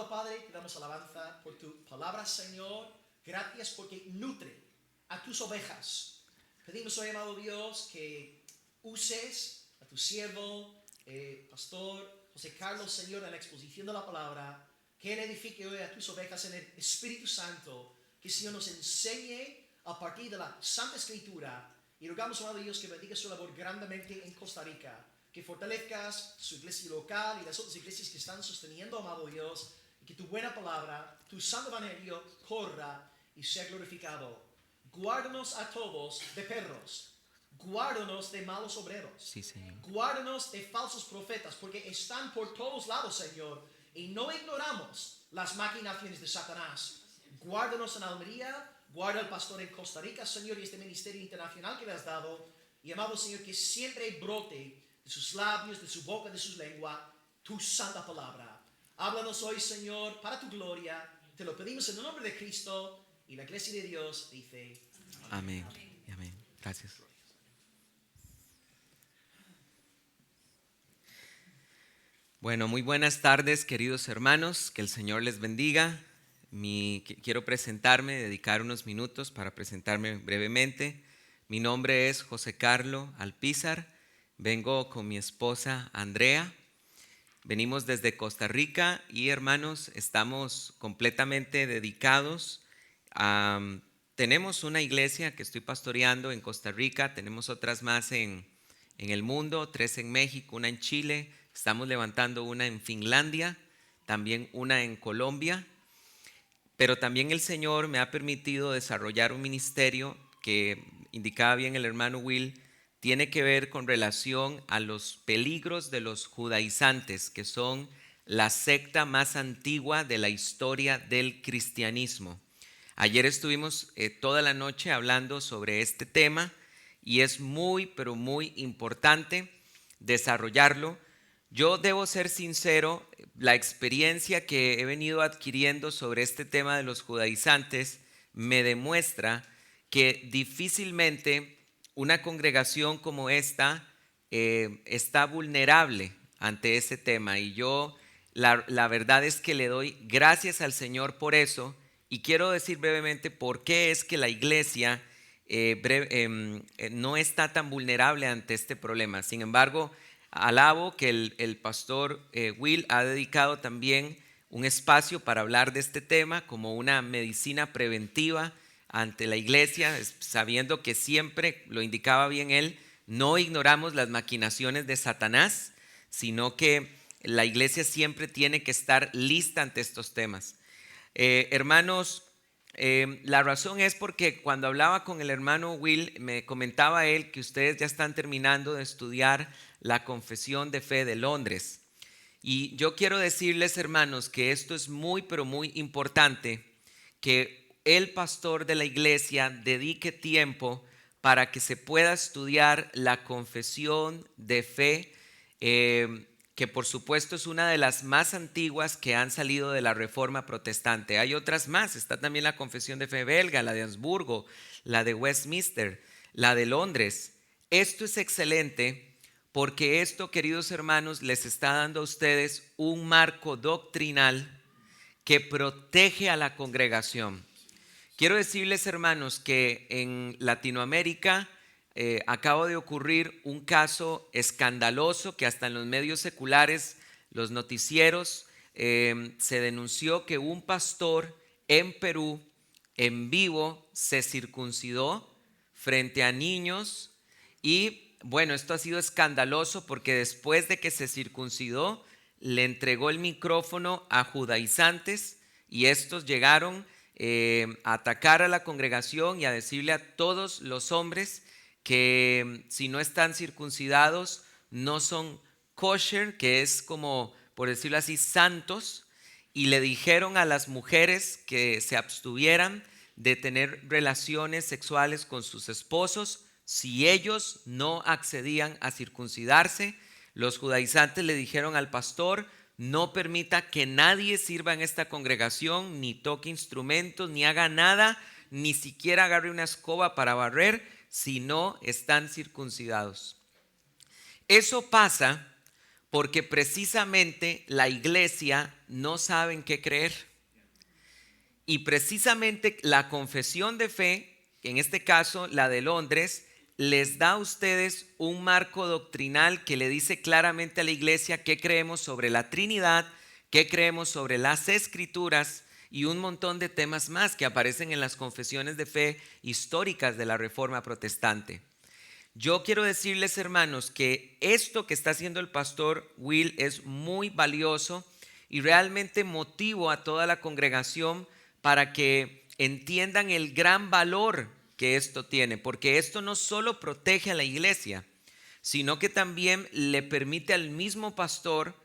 Amado Padre, te damos alabanza por tu palabra, Señor. Gracias porque nutre a tus ovejas. Pedimos hoy, amado Dios, que uses a tu siervo, pastor José Carlos, Señor, en la exposición de la palabra, que él edifique hoy a tus ovejas en el Espíritu Santo, que el Señor nos enseñe a partir de la Santa Escritura. Y rogamos, amado Dios, que bendiga su labor grandemente en Costa Rica, que fortalezcas su iglesia local y las otras iglesias que están sosteniendo, amado Dios, y que tu buena palabra, tu santo evangelio corra y sea glorificado. Guárdanos a todos de perros. Guárdanos de malos obreros. Sí, Señor. Guárdanos de falsos profetas, porque están por todos lados, Señor, y no ignoramos las maquinaciones de Satanás. Guárdanos en Almería, guarda al pastor en Costa Rica, Señor, y este ministerio internacional que le has dado. Y amado Señor, que siempre brote de sus labios, de su boca, de su lengua, tu santa palabra. Háblanos hoy, Señor, para tu gloria. Te lo pedimos en el nombre de Cristo. Y la iglesia de Dios dice Amén. Y amén. Gracias. Bueno, muy buenas tardes, queridos hermanos. Que el Señor les bendiga. Quiero presentarme, dedicar unos minutos para presentarme brevemente. Mi nombre es José Carlos Alpizar. Vengo con mi esposa Andrea. Venimos desde Costa Rica y, hermanos, estamos completamente dedicados a... Tenemos una iglesia que estoy pastoreando en Costa Rica, tenemos otras más en el mundo, 3 en México, una en Chile, estamos levantando una en Finlandia, también una en Colombia, pero también el Señor me ha permitido desarrollar un ministerio que, indicaba bien el hermano Will, tiene que ver con relación a los peligros de los judaizantes, que son la secta más antigua de la historia del cristianismo. Ayer estuvimos toda la noche hablando sobre este tema y es muy, pero muy importante desarrollarlo. Yo debo ser sincero, la experiencia que he venido adquiriendo sobre este tema de los judaizantes me demuestra que difícilmente una congregación como esta está vulnerable ante ese tema, y yo la verdad es que le doy gracias al Señor por eso, y quiero decir brevemente por qué es que la iglesia no está tan vulnerable ante este problema. Sin embargo, alabo que el pastor Will ha dedicado también un espacio para hablar de este tema como una medicina preventiva ante la iglesia, sabiendo que siempre, lo indicaba bien él, no ignoramos las maquinaciones de Satanás, sino que la iglesia siempre tiene que estar lista ante estos temas. Hermanos, la razón es porque cuando hablaba con el hermano Will, me comentaba él que ustedes ya están terminando de estudiar la Confesión de Fe de Londres. Y yo quiero decirles, hermanos, que esto es muy, pero muy importante, que el pastor de la iglesia dedique tiempo para que se pueda estudiar la Confesión de Fe, que por supuesto es una de las más antiguas que han salido de la Reforma Protestante. Hay otras más, está también la Confesión de Fe belga, la de Habsburgo, la de Westminster, la de Londres. Esto es excelente porque esto, queridos hermanos, les está dando a ustedes un marco doctrinal que protege a la congregación. Quiero decirles, hermanos, que en Latinoamérica acaba de ocurrir un caso escandaloso que hasta en los medios seculares, los noticieros, se denunció que un pastor en Perú, en vivo, se circuncidó frente a niños. Y bueno, esto ha sido escandaloso porque después de que se circuncidó, le entregó el micrófono a judaizantes y estos llegaron a atacar a la congregación y a decirle a todos los hombres que si no están circuncidados no son kosher, que es como, por decirlo así, santos, y le dijeron a las mujeres que se abstuvieran de tener relaciones sexuales con sus esposos si ellos no accedían a circuncidarse. Los judaizantes le dijeron al pastor: no permita que nadie sirva en esta congregación, ni toque instrumentos, ni haga nada, ni siquiera agarre una escoba para barrer, si no están circuncidados. Eso pasa porque precisamente la iglesia no sabe en qué creer. Y precisamente la confesión de fe, en este caso la de Londres, les da a ustedes un marco doctrinal que le dice claramente a la iglesia qué creemos sobre la Trinidad, qué creemos sobre las Escrituras y un montón de temas más que aparecen en las confesiones de fe históricas de la Reforma Protestante. Yo quiero decirles, hermanos, que esto que está haciendo el pastor Will es muy valioso y realmente motivo a toda la congregación para que entiendan el gran valor que esto tiene, porque esto no solo protege a la iglesia, sino que también le permite al mismo pastor,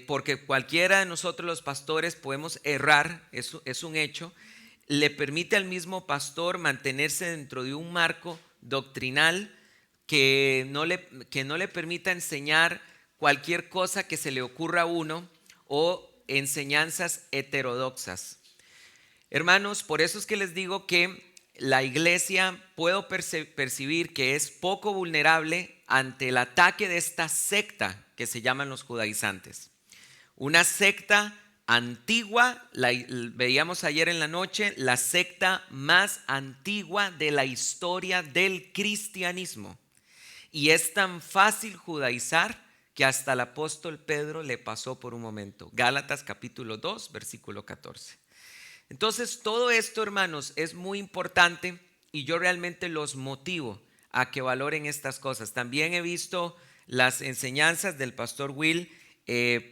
porque cualquiera de nosotros los pastores podemos errar, eso es un hecho, le permite al mismo pastor mantenerse dentro de un marco doctrinal que no le permita enseñar cualquier cosa que se le ocurra a uno o enseñanzas heterodoxas. Hermanos, por eso es que les digo que la iglesia puedo percibir que es poco vulnerable ante el ataque de esta secta que se llaman los judaizantes. Una secta antigua, veíamos ayer en la noche, la secta más antigua de la historia del cristianismo. Y es tan fácil judaizar que hasta el apóstol Pedro le pasó por un momento. Gálatas capítulo 2, versículo 14. Entonces todo esto, hermanos, es muy importante y yo realmente los motivo a que valoren estas cosas. También he visto las enseñanzas del pastor Will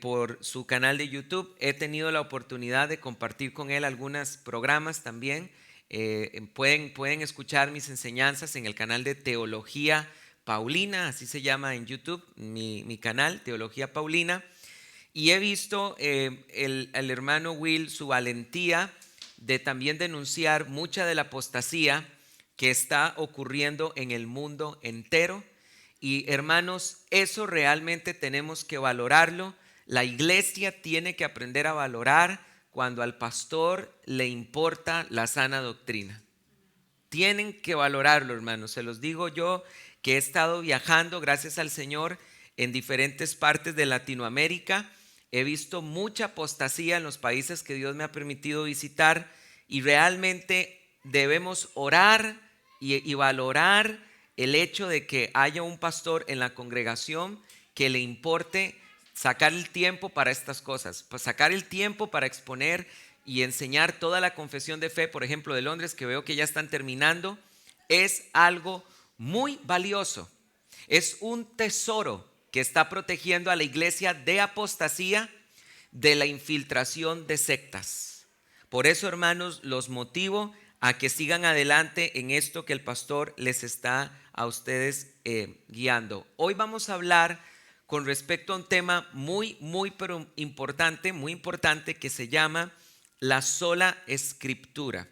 por su canal de YouTube. He tenido la oportunidad de compartir con él algunos programas también. Pueden escuchar mis enseñanzas en el canal de Teología Paulina, así se llama en YouTube, mi canal, Teología Paulina. Y he visto el hermano Will, su valentía de también denunciar mucha de la apostasía que está ocurriendo en el mundo entero. Y hermanos, eso realmente tenemos que valorarlo. La iglesia tiene que aprender a valorar cuando al pastor le importa la sana doctrina. Tienen que valorarlo, hermanos. Se los digo yo que he estado viajando, gracias al Señor, en diferentes partes de Latinoamérica. He visto mucha apostasía en los países que Dios me ha permitido visitar y realmente debemos orar y valorar el hecho de que haya un pastor en la congregación que le importe sacar el tiempo para estas cosas, pues sacar el tiempo para exponer y enseñar toda la confesión de fe, por ejemplo, de Londres, que veo que ya están terminando, es algo muy valioso. Es un tesoro que está protegiendo a la iglesia de apostasía, de la infiltración de sectas. Por eso, hermanos, los motivo a que sigan adelante en esto que el pastor les está a ustedes guiando. Hoy vamos a hablar con respecto a un tema muy importante que se llama la sola escritura.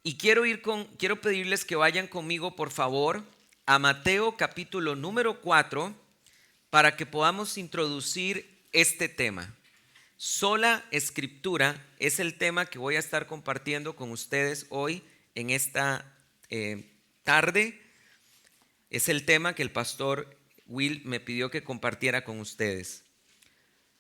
Y quiero pedirles que vayan conmigo, por favor, a Mateo capítulo número 4 para que podamos introducir este tema. Sola escritura es el tema que voy a estar compartiendo con ustedes hoy en esta tarde. Es el tema que el pastor Will me pidió que compartiera con ustedes.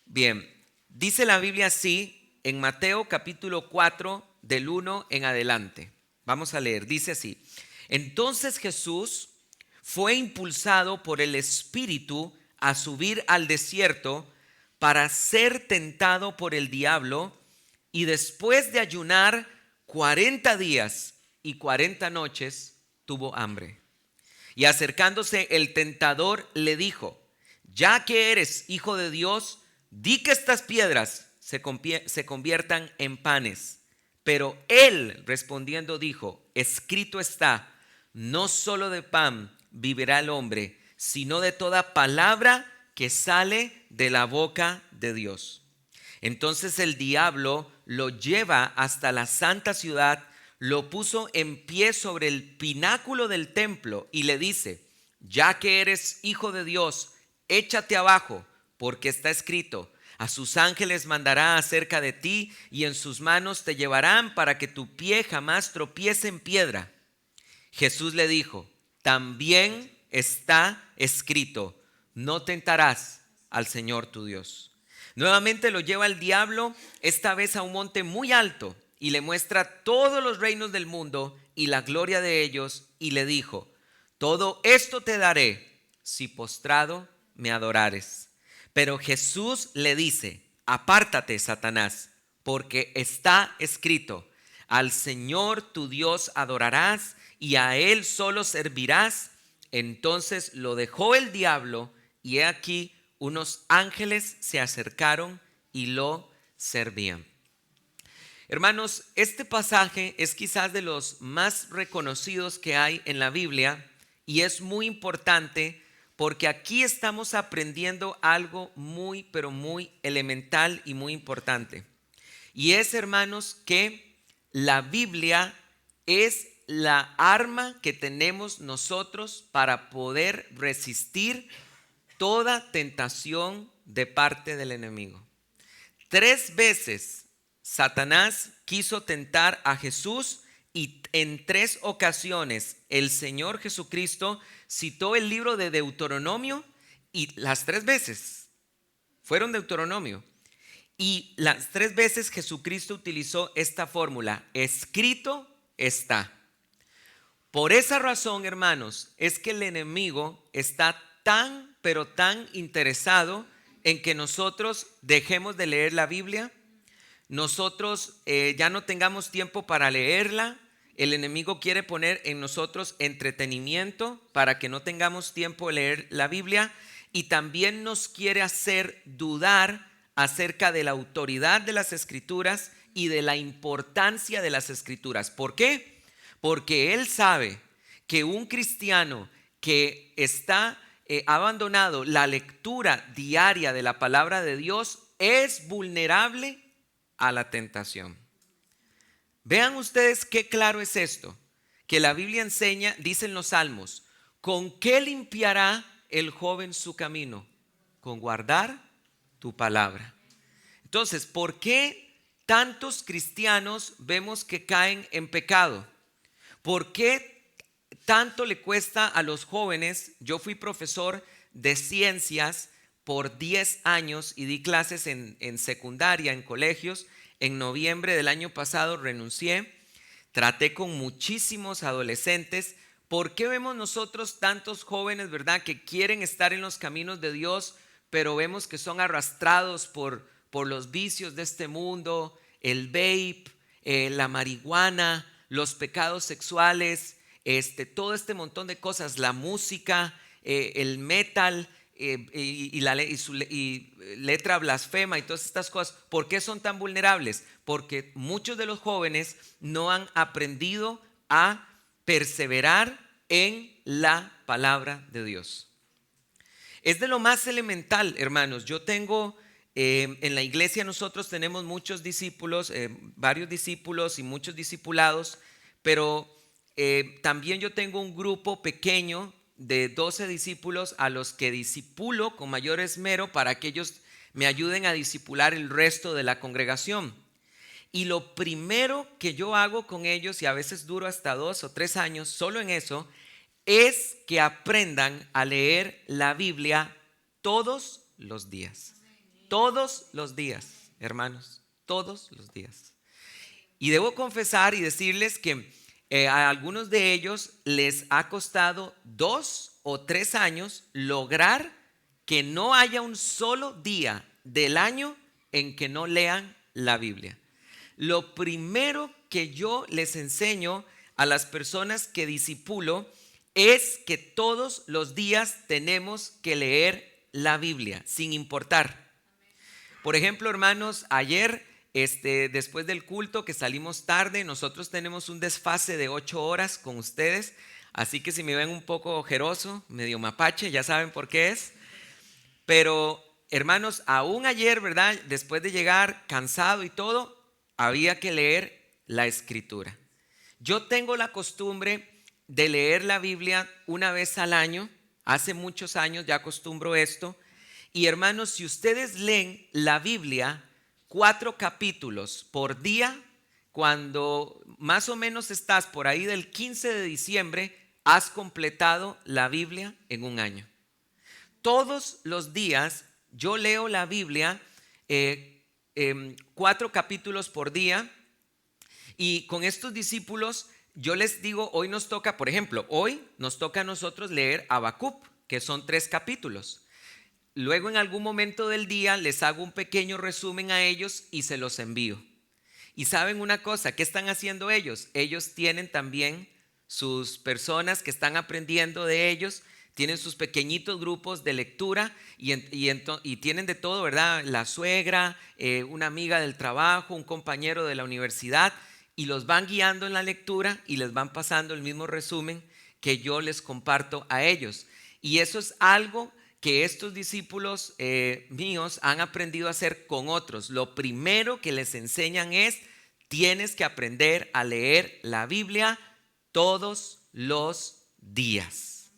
Bien, dice la Biblia así en Mateo capítulo 4 del 1 en adelante. Vamos a leer, dice así: Entonces Jesús fue impulsado por el Espíritu a subir al desierto para ser tentado por el diablo, y después de ayunar 40 días y 40 noches tuvo hambre. Y acercándose el tentador le dijo: ya que eres hijo de Dios, di que estas piedras se conviertan en panes. Pero él respondiendo dijo: escrito está, no solo de pan vivirá el hombre, sino de toda palabra que sale de la boca de Dios. Entonces el diablo lo lleva hasta la santa ciudad, lo puso en pie sobre el pináculo del templo y le dice: ya que eres hijo de Dios, échate abajo, porque está escrito: a sus ángeles mandará acerca de ti, y en sus manos te llevarán para que tu pie jamás tropiece en piedra. Jesús le dijo: también está escrito: no tentarás al Señor tu Dios. Nuevamente lo lleva el diablo, esta vez a un monte muy alto, y le muestra todos los reinos del mundo y la gloria de ellos, y le dijo: todo esto te daré si postrado me adorares. Pero Jesús le dice: apártate, Satanás, porque está escrito: al Señor tu Dios adorarás y a Él solo servirás. Entonces lo dejó el diablo, y he aquí unos ángeles se acercaron y lo servían. Hermanos, este pasaje es quizás de los más reconocidos que hay en la Biblia, y es muy importante porque aquí estamos aprendiendo algo muy, pero muy elemental y muy importante. Y es, hermanos, que la Biblia es la arma que tenemos nosotros para poder resistir toda tentación de parte del enemigo. 3 veces Satanás quiso tentar a Jesús, y en 3 ocasiones el Señor Jesucristo citó el libro de Deuteronomio, y las 3 veces fueron Deuteronomio. Y las 3 veces Jesucristo utilizó esta fórmula: escrito está. Por esa razón, hermanos, es que el enemigo está tan, pero tan interesado en que nosotros dejemos de leer la Biblia, nosotros ya no tengamos tiempo para leerla. El enemigo quiere poner en nosotros entretenimiento para que no tengamos tiempo de leer la Biblia, y también nos quiere hacer dudar acerca de la autoridad de las Escrituras y de la importancia de las Escrituras. ¿Por qué? Porque él sabe que un cristiano que ha abandonado la lectura diaria de la palabra de Dios es vulnerable a la tentación. Vean ustedes qué claro es esto, que la Biblia enseña, dicen los salmos: ¿con qué limpiará el joven su camino? Con guardar tu palabra. Entonces, ¿por qué tantos cristianos vemos que caen en pecado? ¿Por qué tanto le cuesta a los jóvenes? Yo fui profesor de ciencias por 10 años y di clases en secundaria, en colegios. En noviembre del año pasado renuncié. Traté con muchísimos adolescentes. ¿Por qué vemos nosotros tantos jóvenes, verdad, que quieren estar en los caminos de Dios, pero vemos que son arrastrados por los vicios de este mundo, el vape, la marihuana, los pecados sexuales, todo este montón de cosas, la música, el metal, y letra blasfema y todas estas cosas? ¿Por qué son tan vulnerables? Porque muchos de los jóvenes no han aprendido a perseverar en la palabra de Dios. Es de lo más elemental, hermanos. Yo tengo en la iglesia, nosotros tenemos muchos discípulos, varios discípulos y muchos discipulados, pero también yo tengo un grupo pequeño de 12 discípulos a los que discipulo con mayor esmero para que ellos me ayuden a discipular el resto de la congregación. Y lo primero que yo hago con ellos, y a veces duro hasta 2 o 3 años solo en eso, es que aprendan a leer la Biblia todos los días. Todos los días, hermanos, todos los días. Y debo confesar y decirles que a algunos de ellos les ha costado 2 o 3 años lograr que no haya un solo día del año en que no lean la Biblia. Lo primero que yo les enseño a las personas que discipulo es que todos los días tenemos que leer la Biblia, sin importar. Por ejemplo, hermanos, ayer después del culto, que salimos tarde, nosotros tenemos un desfase de 8 horas con ustedes, así que si me ven un poco ojeroso, medio mapache, ya saben por qué es. Pero hermanos, aún ayer, ¿verdad?, después de llegar cansado y todo, había que leer la Escritura. Yo tengo la costumbre de leer la Biblia una vez al año. Hace muchos años ya acostumbro esto. Y hermanos, si ustedes leen la Biblia 4 capítulos por día, cuando más o menos estás por ahí del 15 de diciembre, has completado la Biblia en un año. Todos los días yo leo la Biblia 4 capítulos por día, y con estos discípulos yo les digo, hoy nos toca, por ejemplo, hoy nos toca a nosotros leer Habacuc, que son 3 capítulos. Luego en algún momento del día les hago un pequeño resumen a ellos y se los envío. Y saben una cosa, ¿qué están haciendo ellos? Ellos tienen también sus personas que están aprendiendo de ellos, tienen sus pequeñitos grupos de lectura y tienen de todo, ¿verdad? La suegra, una amiga del trabajo, un compañero de la universidad, y los van guiando en la lectura y les van pasando el mismo resumen que yo les comparto a ellos. Y eso es algo que estos discípulos míos han aprendido a hacer con otros. Lo primero que les enseñan es: tienes que aprender a leer la Biblia todos los días.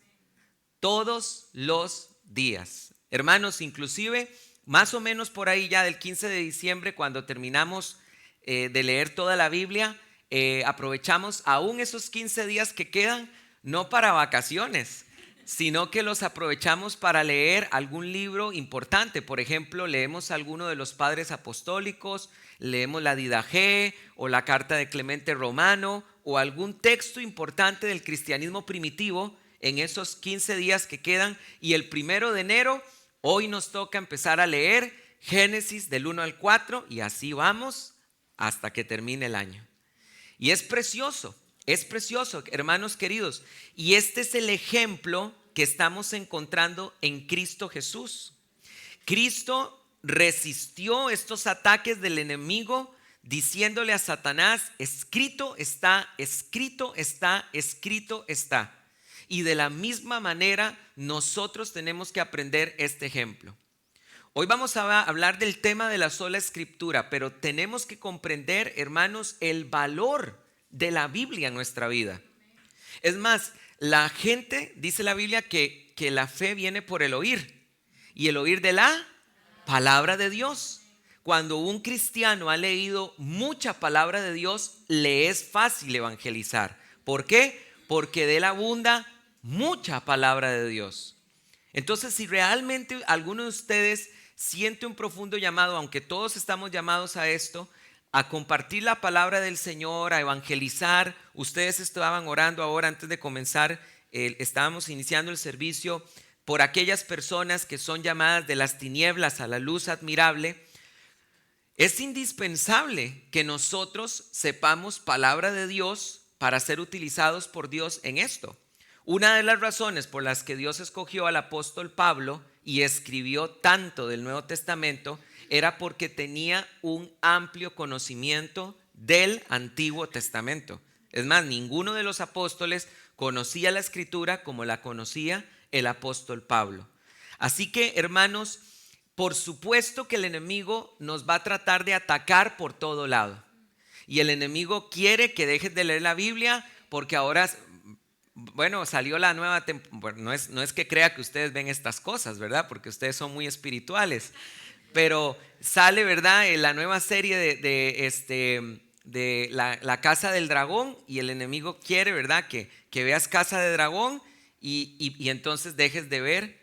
Todos los días. Hermanos, inclusive más o menos por ahí ya del 15 de diciembre, cuando terminamos de leer toda la Biblia, aprovechamos aún esos 15 días que quedan, no para vacaciones, sino que los aprovechamos para leer algún libro importante. Por ejemplo, leemos alguno de los padres apostólicos, leemos la Didaché o la carta de Clemente Romano o algún texto importante del cristianismo primitivo en esos 15 días que quedan. Y el 1 de enero, hoy nos toca empezar a leer Génesis del 1 al 4 y así vamos hasta que termine el año. Y es precioso, hermanos queridos. Y este es el ejemplo que estamos encontrando en Cristo Jesús. Cristo resistió estos ataques del enemigo diciéndole a Satanás: escrito está, escrito está, escrito está. Y de la misma manera nosotros tenemos que aprender este ejemplo. Hoy vamos a hablar del tema de la sola escritura, pero tenemos que comprender, hermanos, el valor de la Biblia en nuestra vida. Es más, la gente, dice la Biblia, que la fe viene por el oír, y el oír de la palabra de Dios. Cuando un cristiano ha leído mucha palabra de Dios, le es fácil evangelizar. ¿Por qué? Porque de él abunda mucha palabra de Dios. Entonces, si realmente alguno de ustedes siente un profundo llamado, aunque todos estamos llamados a esto, a compartir la palabra del Señor, a evangelizar. Ustedes estaban orando ahora antes de comenzar, estábamos iniciando el servicio por aquellas personas que son llamadas de las tinieblas a la luz admirable. Es indispensable que nosotros sepamos palabra de Dios para ser utilizados por Dios en esto. Una de las razones por las que Dios escogió al apóstol Pablo y escribió tanto del Nuevo Testamento era porque tenía un amplio conocimiento del Antiguo Testamento. Es más, ninguno de los apóstoles conocía la Escritura como la conocía el apóstol Pablo. Así que, hermanos, por supuesto que el enemigo nos va a tratar de atacar por todo lado. Y el enemigo quiere que dejes de leer la Biblia porque ahora, bueno, salió la nueva temporada. No es que crea que ustedes ven estas cosas, ¿verdad? Porque ustedes son muy espirituales. Pero sale, ¿verdad?, la nueva serie de la Casa del Dragón, y el enemigo quiere, ¿verdad?, que veas Casa de Dragón y entonces dejes de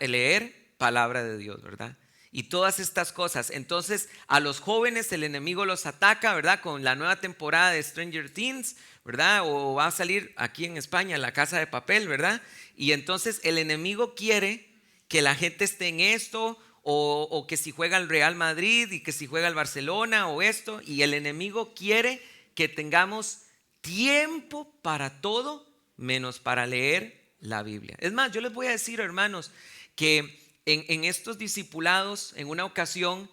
leer palabra de Dios, ¿verdad? Y todas estas cosas. Entonces a los jóvenes el enemigo los ataca, ¿verdad?, con la nueva temporada de Stranger Things, ¿verdad? O va a salir aquí en España La Casa de Papel, ¿verdad? Y entonces el enemigo quiere que la gente esté en esto, o que si juega el Real Madrid y que si juega el Barcelona o esto. Y el enemigo quiere que tengamos tiempo para todo menos para leer la Biblia. Es más, yo les voy a decir, hermanos, que en estos discipulados, en una ocasión,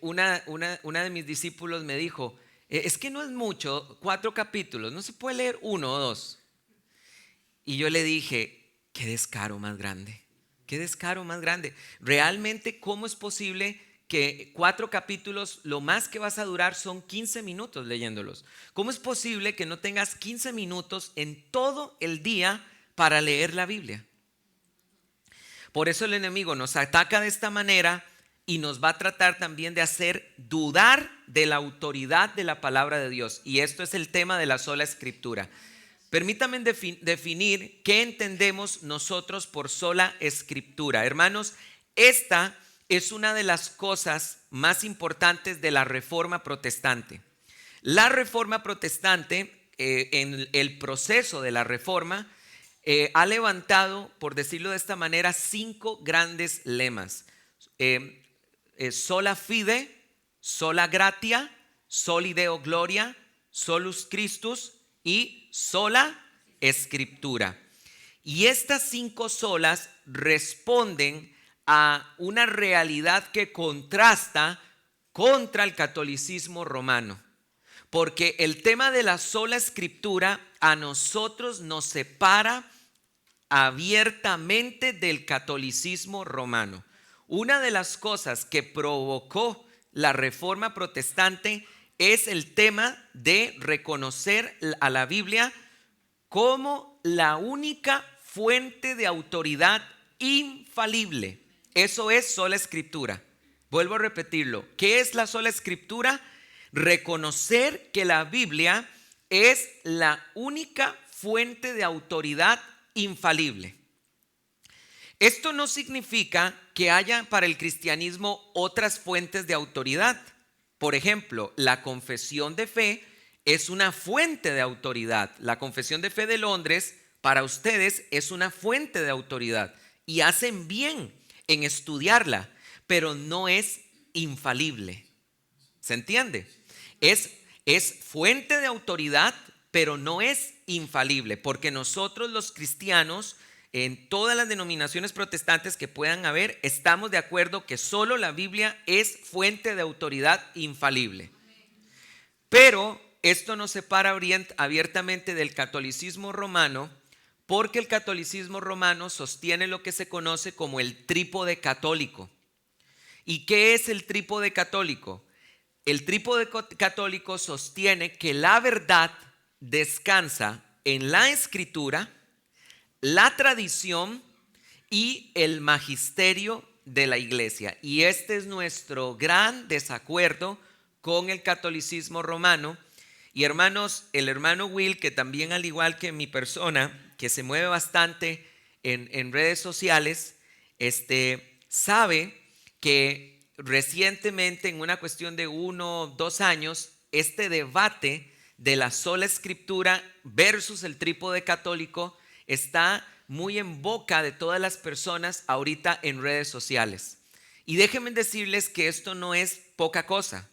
una de mis discípulos me dijo: es que no es mucho, 4 capítulos, no se puede leer 1 o 2. Y yo le dije: qué descaro más grande. Qué descaro más grande. Realmente, ¿cómo es posible que 4 capítulos, lo más que vas a durar son 15 minutos leyéndolos? ¿Cómo es posible que no tengas 15 minutos en todo el día para leer la Biblia? Por eso el enemigo nos ataca de esta manera y nos va a tratar también de hacer dudar de la autoridad de la palabra de Dios. Y esto es el tema de la sola escritura. Permítanme definir qué entendemos nosotros por sola escritura. Hermanos, Esta es una de las cosas más importantes de la Reforma Protestante. La Reforma Protestante, en el proceso de la Reforma, ha levantado, por decirlo de esta manera, 5 grandes lemas. Sola fide, sola gratia, soli Deo gloria, solus Christus y sola escritura. Y estas 5 solas responden a una realidad que contrasta contra el catolicismo romano. Porque el tema de la sola escritura a nosotros nos separa abiertamente del catolicismo romano. Una de las cosas que provocó la Reforma Protestante es el tema de reconocer a la Biblia como la única fuente de autoridad infalible. Eso es sola escritura. Vuelvo a repetirlo. ¿Qué es la sola escritura? Reconocer que la Biblia es la única fuente de autoridad infalible. Esto no significa que haya para el cristianismo otras fuentes de autoridad. Por ejemplo, la confesión de fe es una fuente de autoridad. La confesión de fe de Londres para ustedes es una fuente de autoridad y hacen bien en estudiarla, pero no es infalible. ¿Se entiende? Es fuente de autoridad, pero no es infalible, porque nosotros los cristianos, en todas las denominaciones protestantes que puedan haber, estamos de acuerdo que solo la Biblia es fuente de autoridad infalible. Pero esto nos separa abiertamente del catolicismo romano, porque el catolicismo romano sostiene lo que se conoce como el trípode católico. ¿Y qué es el trípode católico? El trípode católico sostiene que la verdad descansa en la escritura, la tradición y el magisterio de la iglesia. Y este es nuestro gran desacuerdo con el catolicismo romano. Y hermanos, el hermano Will, que también al igual que mi persona, que se mueve bastante en redes sociales, sabe que recientemente, en una cuestión de 1 o 2 años, este debate de la sola escritura versus el trípode católico está muy en boca de todas las personas ahorita en redes sociales. Y déjenme decirles que esto no es poca cosa,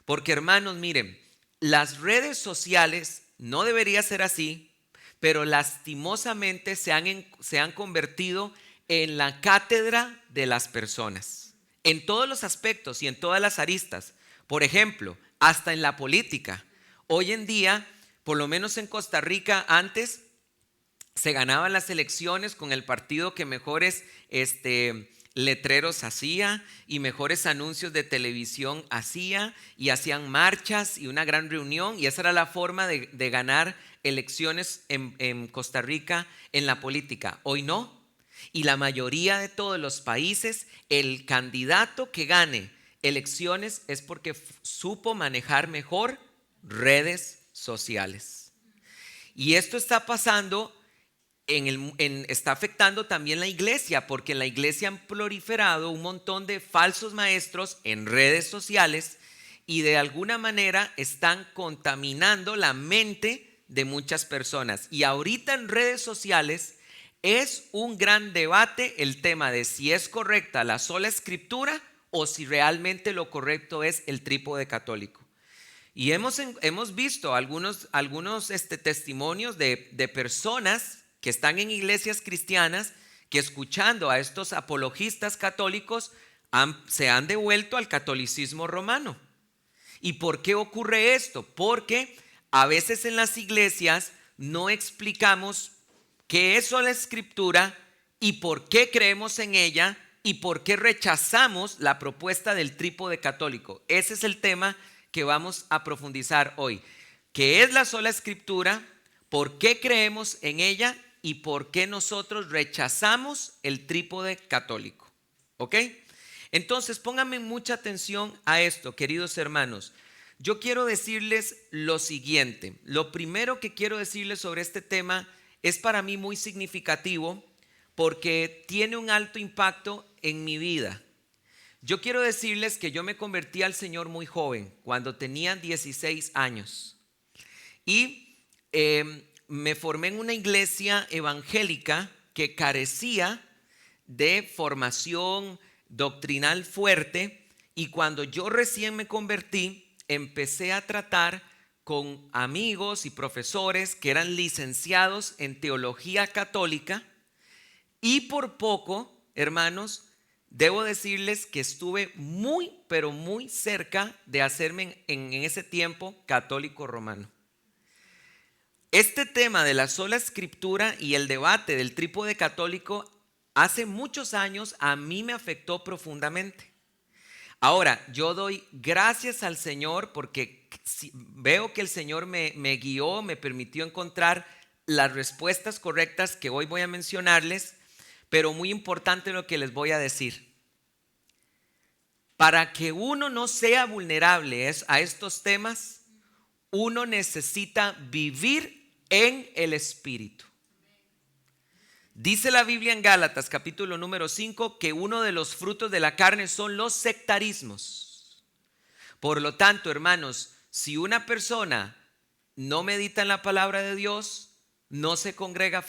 porque hermanos, miren, las redes sociales no debería ser así, pero lastimosamente se han convertido en la cátedra de las personas, en todos los aspectos y en todas las aristas. Por ejemplo, hasta en la política. Hoy en día, por lo menos en Costa Rica, antes se ganaban las elecciones con el partido que mejores letreros hacía y mejores anuncios de televisión hacía, y hacían marchas y una gran reunión, y esa era la forma de ganar elecciones en Costa Rica en la política. Hoy no. Y la mayoría de todos los países, el candidato que gane elecciones es porque supo manejar mejor redes sociales. Y esto está pasando, está afectando también la iglesia, porque en la iglesia han proliferado un montón de falsos maestros en redes sociales y de alguna manera están contaminando la mente de muchas personas. Y ahorita en redes sociales es un gran debate el tema de si es correcta la sola escritura o si realmente lo correcto es el trípode católico. Y hemos visto algunos testimonios de personas que están en iglesias cristianas que, escuchando a estos apologistas católicos, se han devuelto al catolicismo romano. ¿Y por qué ocurre esto? Porque a veces en las iglesias no explicamos qué es la escritura y por qué creemos en ella y por qué rechazamos la propuesta del trípode católico. Ese es el tema que vamos a profundizar hoy. ¿Qué es la sola escritura? ¿Por qué creemos en ella? ¿Y por qué nosotros rechazamos el trípode católico? ¿Ok? Entonces, pónganme mucha atención a esto, queridos hermanos. Yo quiero decirles lo siguiente. Lo primero que quiero decirles sobre este tema es para mí muy significativo porque tiene un alto impacto en mi vida. Yo quiero decirles que yo me convertí al Señor muy joven, cuando tenía 16 años. Y me formé en una iglesia evangélica que carecía de formación doctrinal fuerte. Y cuando yo recién me convertí, empecé a tratar con amigos y profesores que eran licenciados en teología católica. Y por poco, hermanos, debo decirles que estuve muy, pero muy cerca de hacerme en ese tiempo católico romano. Este tema de la sola escritura y el debate del trípode católico hace muchos años a mí me afectó profundamente. Ahora, yo doy gracias al Señor porque veo que el Señor me guió, me permitió encontrar las respuestas correctas que hoy voy a mencionarles, pero muy importante lo que les voy a decir. Para que uno no sea vulnerable a estos temas, uno necesita vivir en el Espíritu. Dice la Biblia en Gálatas capítulo número 5 que uno de los frutos de la carne son los sectarismos. Por lo tanto, hermanos, si una persona no medita en la palabra de Dios, no se congrega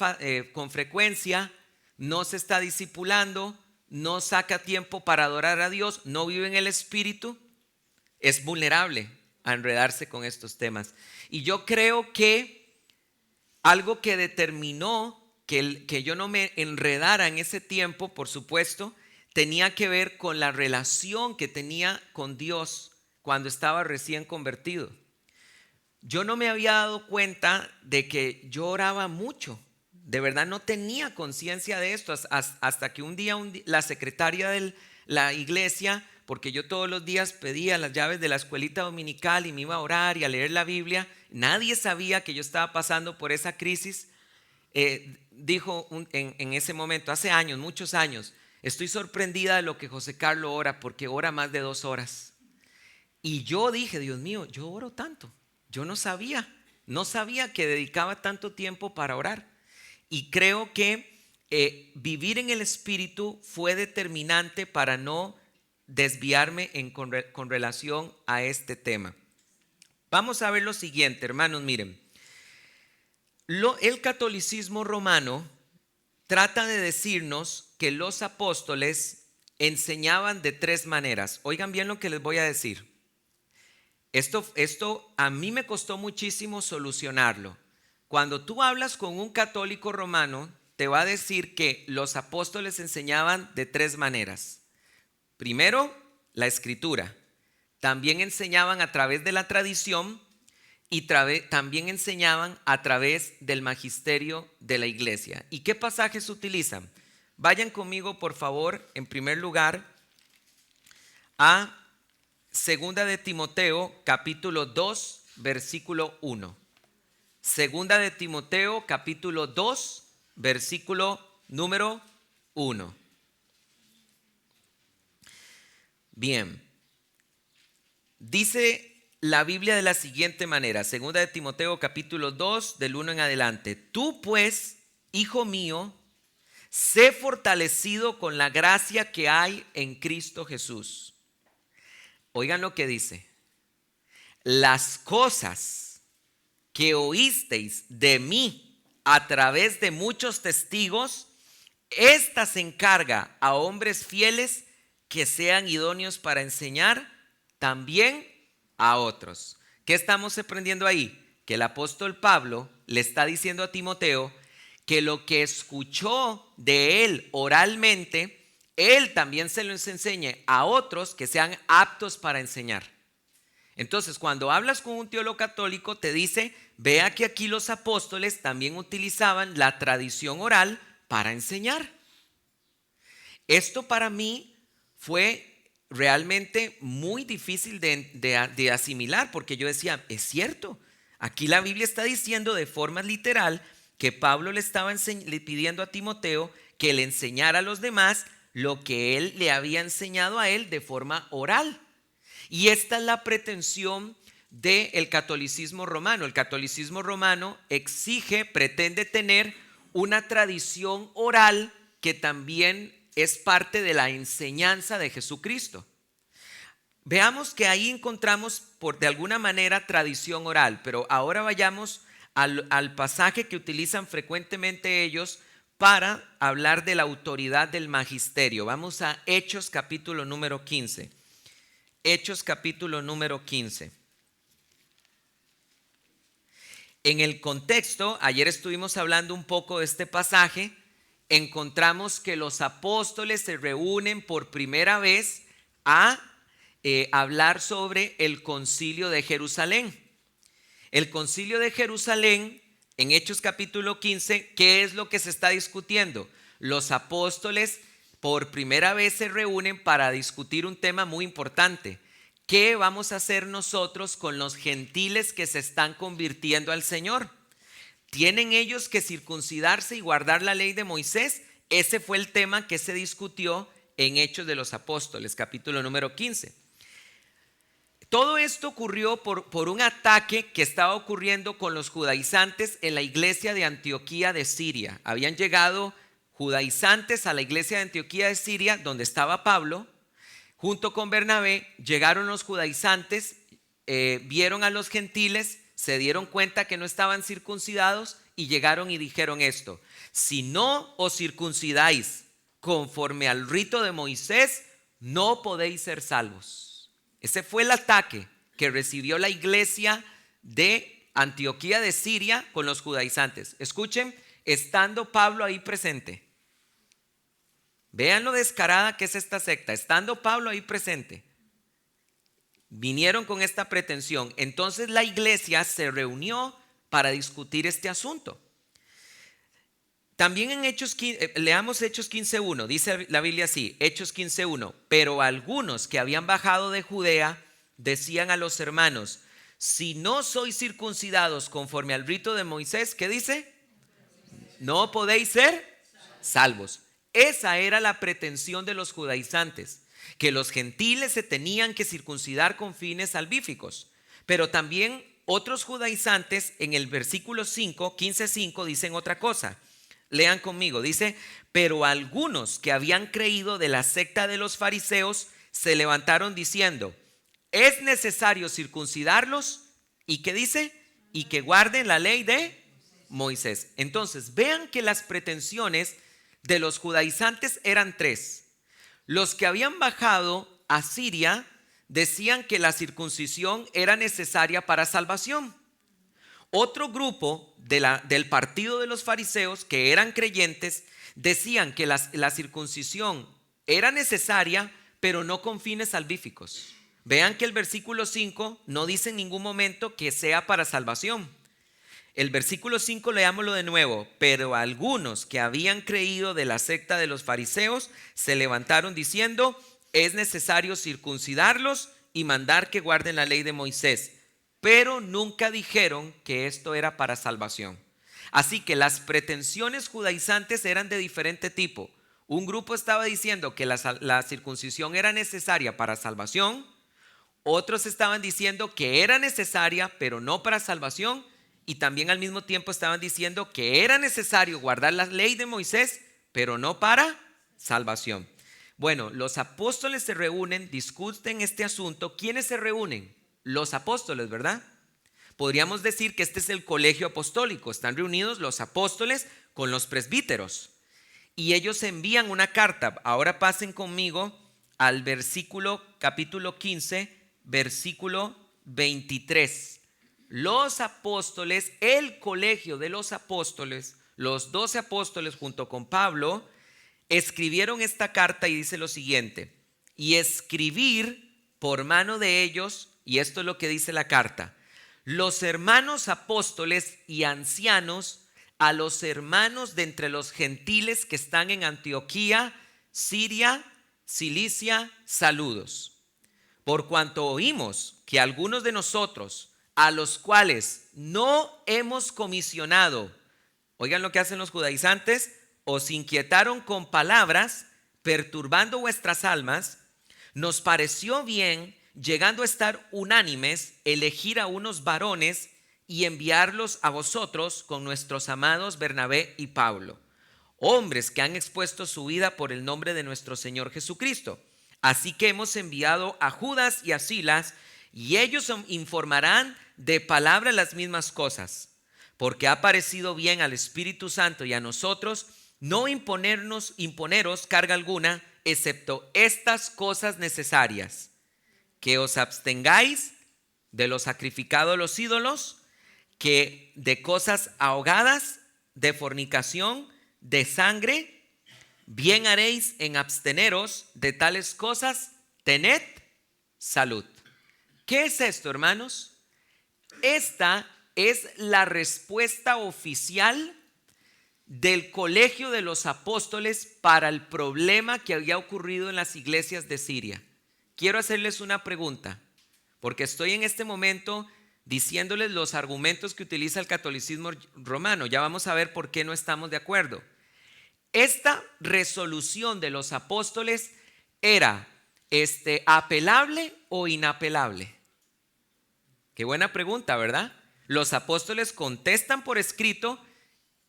con frecuencia, no se está discipulando, no saca tiempo para adorar a Dios, no vive en el Espíritu, es vulnerable a enredarse con estos temas. Y yo creo que algo que determinó que yo no me enredara en ese tiempo, por supuesto, tenía que ver con la relación que tenía con Dios cuando estaba recién convertido. Yo no me había dado cuenta de que yo oraba mucho. De verdad no tenía conciencia de esto hasta que un día la secretaria de la iglesia, porque yo todos los días pedía las llaves de la escuelita dominical y me iba a orar y a leer la Biblia, nadie sabía que yo estaba pasando por esa crisis. Dijo en ese momento, hace años, muchos años, estoy sorprendida de lo que José Carlos ora, porque ora más de 2 horas. Y yo dije, Dios mío, yo oro tanto. Yo no sabía que dedicaba tanto tiempo para orar. Y creo que vivir en el Espíritu fue determinante para no desviarme con relación a este tema. Vamos a ver lo siguiente, hermanos, miren. El catolicismo romano trata de decirnos que los apóstoles enseñaban de 3 maneras. Oigan bien lo que les voy a decir. Esto a mí me costó muchísimo solucionarlo. Cuando tú hablas con un católico romano, te va a decir que los apóstoles enseñaban de 3 maneras. Primero, la escritura. También enseñaban a través de la tradición y también enseñaban a través del magisterio de la iglesia. ¿Y qué pasajes utilizan? Vayan conmigo, por favor, en primer lugar, a Segunda de Timoteo, capítulo 2, versículo 1. Segunda de Timoteo, capítulo 2, versículo número 1. Bien. Dice la Biblia de la siguiente manera, Segunda de Timoteo capítulo 2 del 1 en adelante. Tú pues, hijo mío, sé fortalecido con la gracia que hay en Cristo Jesús. Oigan lo que dice. Las cosas que oísteis de mí a través de muchos testigos, estas encarga a hombres fieles que sean idóneos para enseñar también a otros. ¿Qué estamos aprendiendo ahí? Que el apóstol Pablo le está diciendo a Timoteo que lo que escuchó de él oralmente, él también se lo enseñe a otros que sean aptos para enseñar. Entonces, cuando hablas con un teólogo católico, te dice, vea que aquí los apóstoles también utilizaban la tradición oral para enseñar. Esto para mí fue realmente muy difícil de asimilar, porque yo decía, es cierto, aquí la Biblia está diciendo de forma literal que Pablo le estaba pidiendo a Timoteo que le enseñara a los demás lo que él le había enseñado a él de forma oral. Y esta es la pretensión del catolicismo romano. El catolicismo romano pretende tener una tradición oral que también es parte de la enseñanza de Jesucristo. Veamos que ahí encontramos de alguna manera tradición oral, pero ahora vayamos al pasaje que utilizan frecuentemente ellos para hablar de la autoridad del magisterio. Vamos a Hechos capítulo número 15. Hechos capítulo número 15. En el contexto, ayer estuvimos hablando un poco de este pasaje, encontramos que los apóstoles se reúnen por primera vez a hablar sobre el concilio de Jerusalén. El concilio de Jerusalén, en Hechos capítulo 15, ¿qué es lo que se está discutiendo? Los apóstoles por primera vez se reúnen para discutir un tema muy importante. ¿Qué vamos a hacer nosotros con los gentiles que se están convirtiendo al Señor? ¿Tienen ellos que circuncidarse y guardar la ley de Moisés? Ese fue el tema que se discutió en Hechos de los Apóstoles, capítulo número 15. Todo esto ocurrió por un ataque que estaba ocurriendo con los judaizantes en la iglesia de Antioquía de Siria. Habían llegado judaizantes a la iglesia de Antioquía de Siria, donde estaba Pablo. Junto con Bernabé llegaron los judaizantes, vieron a los gentiles, se dieron cuenta que no estaban circuncidados y llegaron y dijeron esto: si no os circuncidáis conforme al rito de Moisés, no podéis ser salvos. Ese fue el ataque que recibió la iglesia de Antioquía de Siria con los judaizantes. Escuchen, estando Pablo ahí presente. Vean lo descarada que es esta secta. Estando Pablo ahí presente, vinieron con esta pretensión. Entonces la iglesia se reunió para discutir este asunto. También en Hechos 15, leamos Hechos 15:1, dice la Biblia así, Hechos 15:1, pero algunos que habían bajado de Judea decían a los hermanos: si no sois circuncidados conforme al rito de Moisés, ¿qué dice? No podéis ser salvos. Esa era la pretensión de los judaizantes, que los gentiles se tenían que circuncidar con fines salvíficos. Pero también otros judaizantes en el versículo 15:5 dicen otra cosa. Lean conmigo, dice: pero algunos que habían creído de la secta de los fariseos se levantaron diciendo: es necesario circuncidarlos, ¿y qué dice? Y que guarden la ley de Moisés. Entonces vean que las pretensiones de los judaizantes eran tres. Los que habían bajado a Siria decían que la circuncisión era necesaria para salvación. Otro grupo del partido de los fariseos, que eran creyentes, decían que la circuncisión era necesaria, pero no con fines salvíficos. Vean que el versículo 5 no dice en ningún momento que sea para salvación. El versículo 5, leámoslo de nuevo. Pero algunos que habían creído de la secta de los fariseos se levantaron diciendo: es necesario circuncidarlos y mandar que guarden la ley de Moisés. Pero nunca dijeron que esto era para salvación. Así que las pretensiones judaizantes eran de diferente tipo. Un grupo estaba diciendo que la circuncisión era necesaria para salvación. Otros estaban diciendo que era necesaria, pero no para salvación. Y también al mismo tiempo estaban diciendo que era necesario guardar la ley de Moisés, pero no para salvación. Bueno, los apóstoles se reúnen, discuten este asunto. ¿Quiénes se reúnen? Los apóstoles, ¿verdad? Podríamos decir que este es el colegio apostólico. Están reunidos los apóstoles con los presbíteros y ellos envían una carta. Ahora pasen conmigo al versículo capítulo 15, versículo 23. Los apóstoles, el colegio de los apóstoles, los 12 apóstoles junto con Pablo, escribieron esta carta y dice lo siguiente: y escribir por mano de ellos, y esto es lo que dice la carta: los hermanos apóstoles y ancianos, a los hermanos de entre los gentiles que están en Antioquía, Siria, Cilicia, saludos. Por cuanto oímos que algunos de nosotros, a los cuales no hemos comisionado, oigan lo que hacen los judaizantes, os inquietaron con palabras, perturbando vuestras almas, nos pareció bien, llegando a estar unánimes, elegir a unos varones y enviarlos a vosotros con nuestros amados Bernabé y Pablo. hombres que han expuesto su vida por el nombre de nuestro Señor Jesucristo. Así que hemos enviado a Judas y a Silas, y ellos informarán de palabra las mismas cosas, porque ha parecido bien al Espíritu Santo y a nosotros no imponeros carga alguna, excepto estas cosas necesarias: que os abstengáis de lo sacrificado a los ídolos, que de cosas ahogadas, de fornicación, de sangre. Bien haréis en absteneros de tales cosas. Tened salud. ¿Qué es esto, hermanos? Esta es la respuesta oficial del Colegio de los Apóstoles para el problema que había ocurrido en las iglesias de Siria. Quiero hacerles una pregunta, porque estoy en este momento diciéndoles los argumentos que utiliza el catolicismo romano. Ya vamos a ver por qué no estamos de acuerdo. Esta resolución de los apóstoles era ¿apelable o inapelable? Qué buena pregunta, ¿verdad? Los apóstoles contestan por escrito.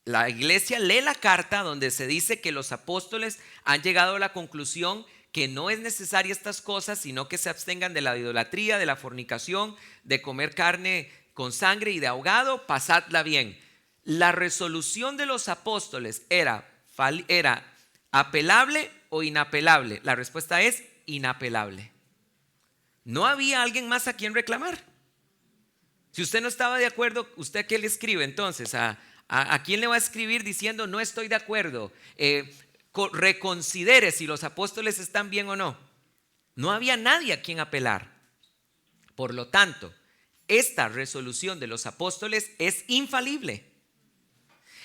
La iglesia lee la carta donde se dice que los apóstoles han llegado a la conclusión que no es necesaria estas cosas, sino que se abstengan de la idolatría, de la fornicación, de comer carne con sangre y de ahogado. Pasadla bien. La resolución de los apóstoles era apelable o inapelable. La respuesta es inapelable. No había alguien más a quien reclamar. Si usted no estaba de acuerdo, ¿usted qué le escribe entonces? ¿A quién le va a escribir diciendo no estoy de acuerdo? Reconsidere si los apóstoles están bien o no. No había nadie a quien apelar. Por lo tanto, esta resolución de los apóstoles es infalible.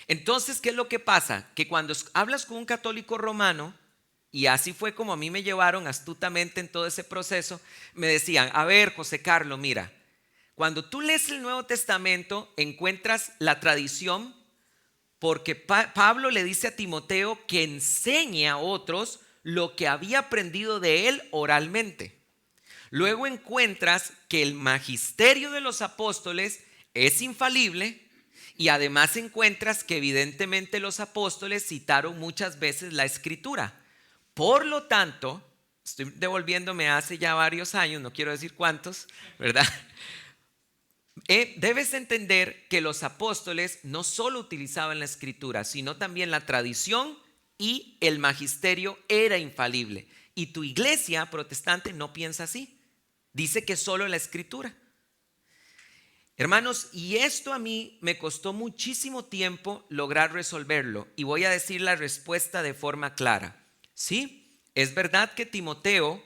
Entonces, ¿qué es lo que pasa? Que cuando hablas con un católico romano, y así fue como a mí me llevaron astutamente en todo ese proceso, me decían: a ver, José Carlos, mira, cuando tú lees el Nuevo Testamento encuentras la tradición, porque Pablo le dice a Timoteo que enseñe a otros lo que había aprendido de él oralmente. Luego encuentras que el magisterio de los apóstoles es infalible, y además encuentras que evidentemente los apóstoles citaron muchas veces la escritura. Por lo tanto, estoy devolviéndome hace ya varios años, no quiero decir cuántos, ¿verdad? Debes entender que los apóstoles no solo utilizaban la escritura, sino también la tradición, y el magisterio era infalible. Y tu iglesia protestante no piensa así. Dice que solo la escritura. Hermanos, y esto a mí me costó muchísimo tiempo lograr resolverlo, y voy a decir la respuesta de forma clara. Sí, es verdad que Timoteo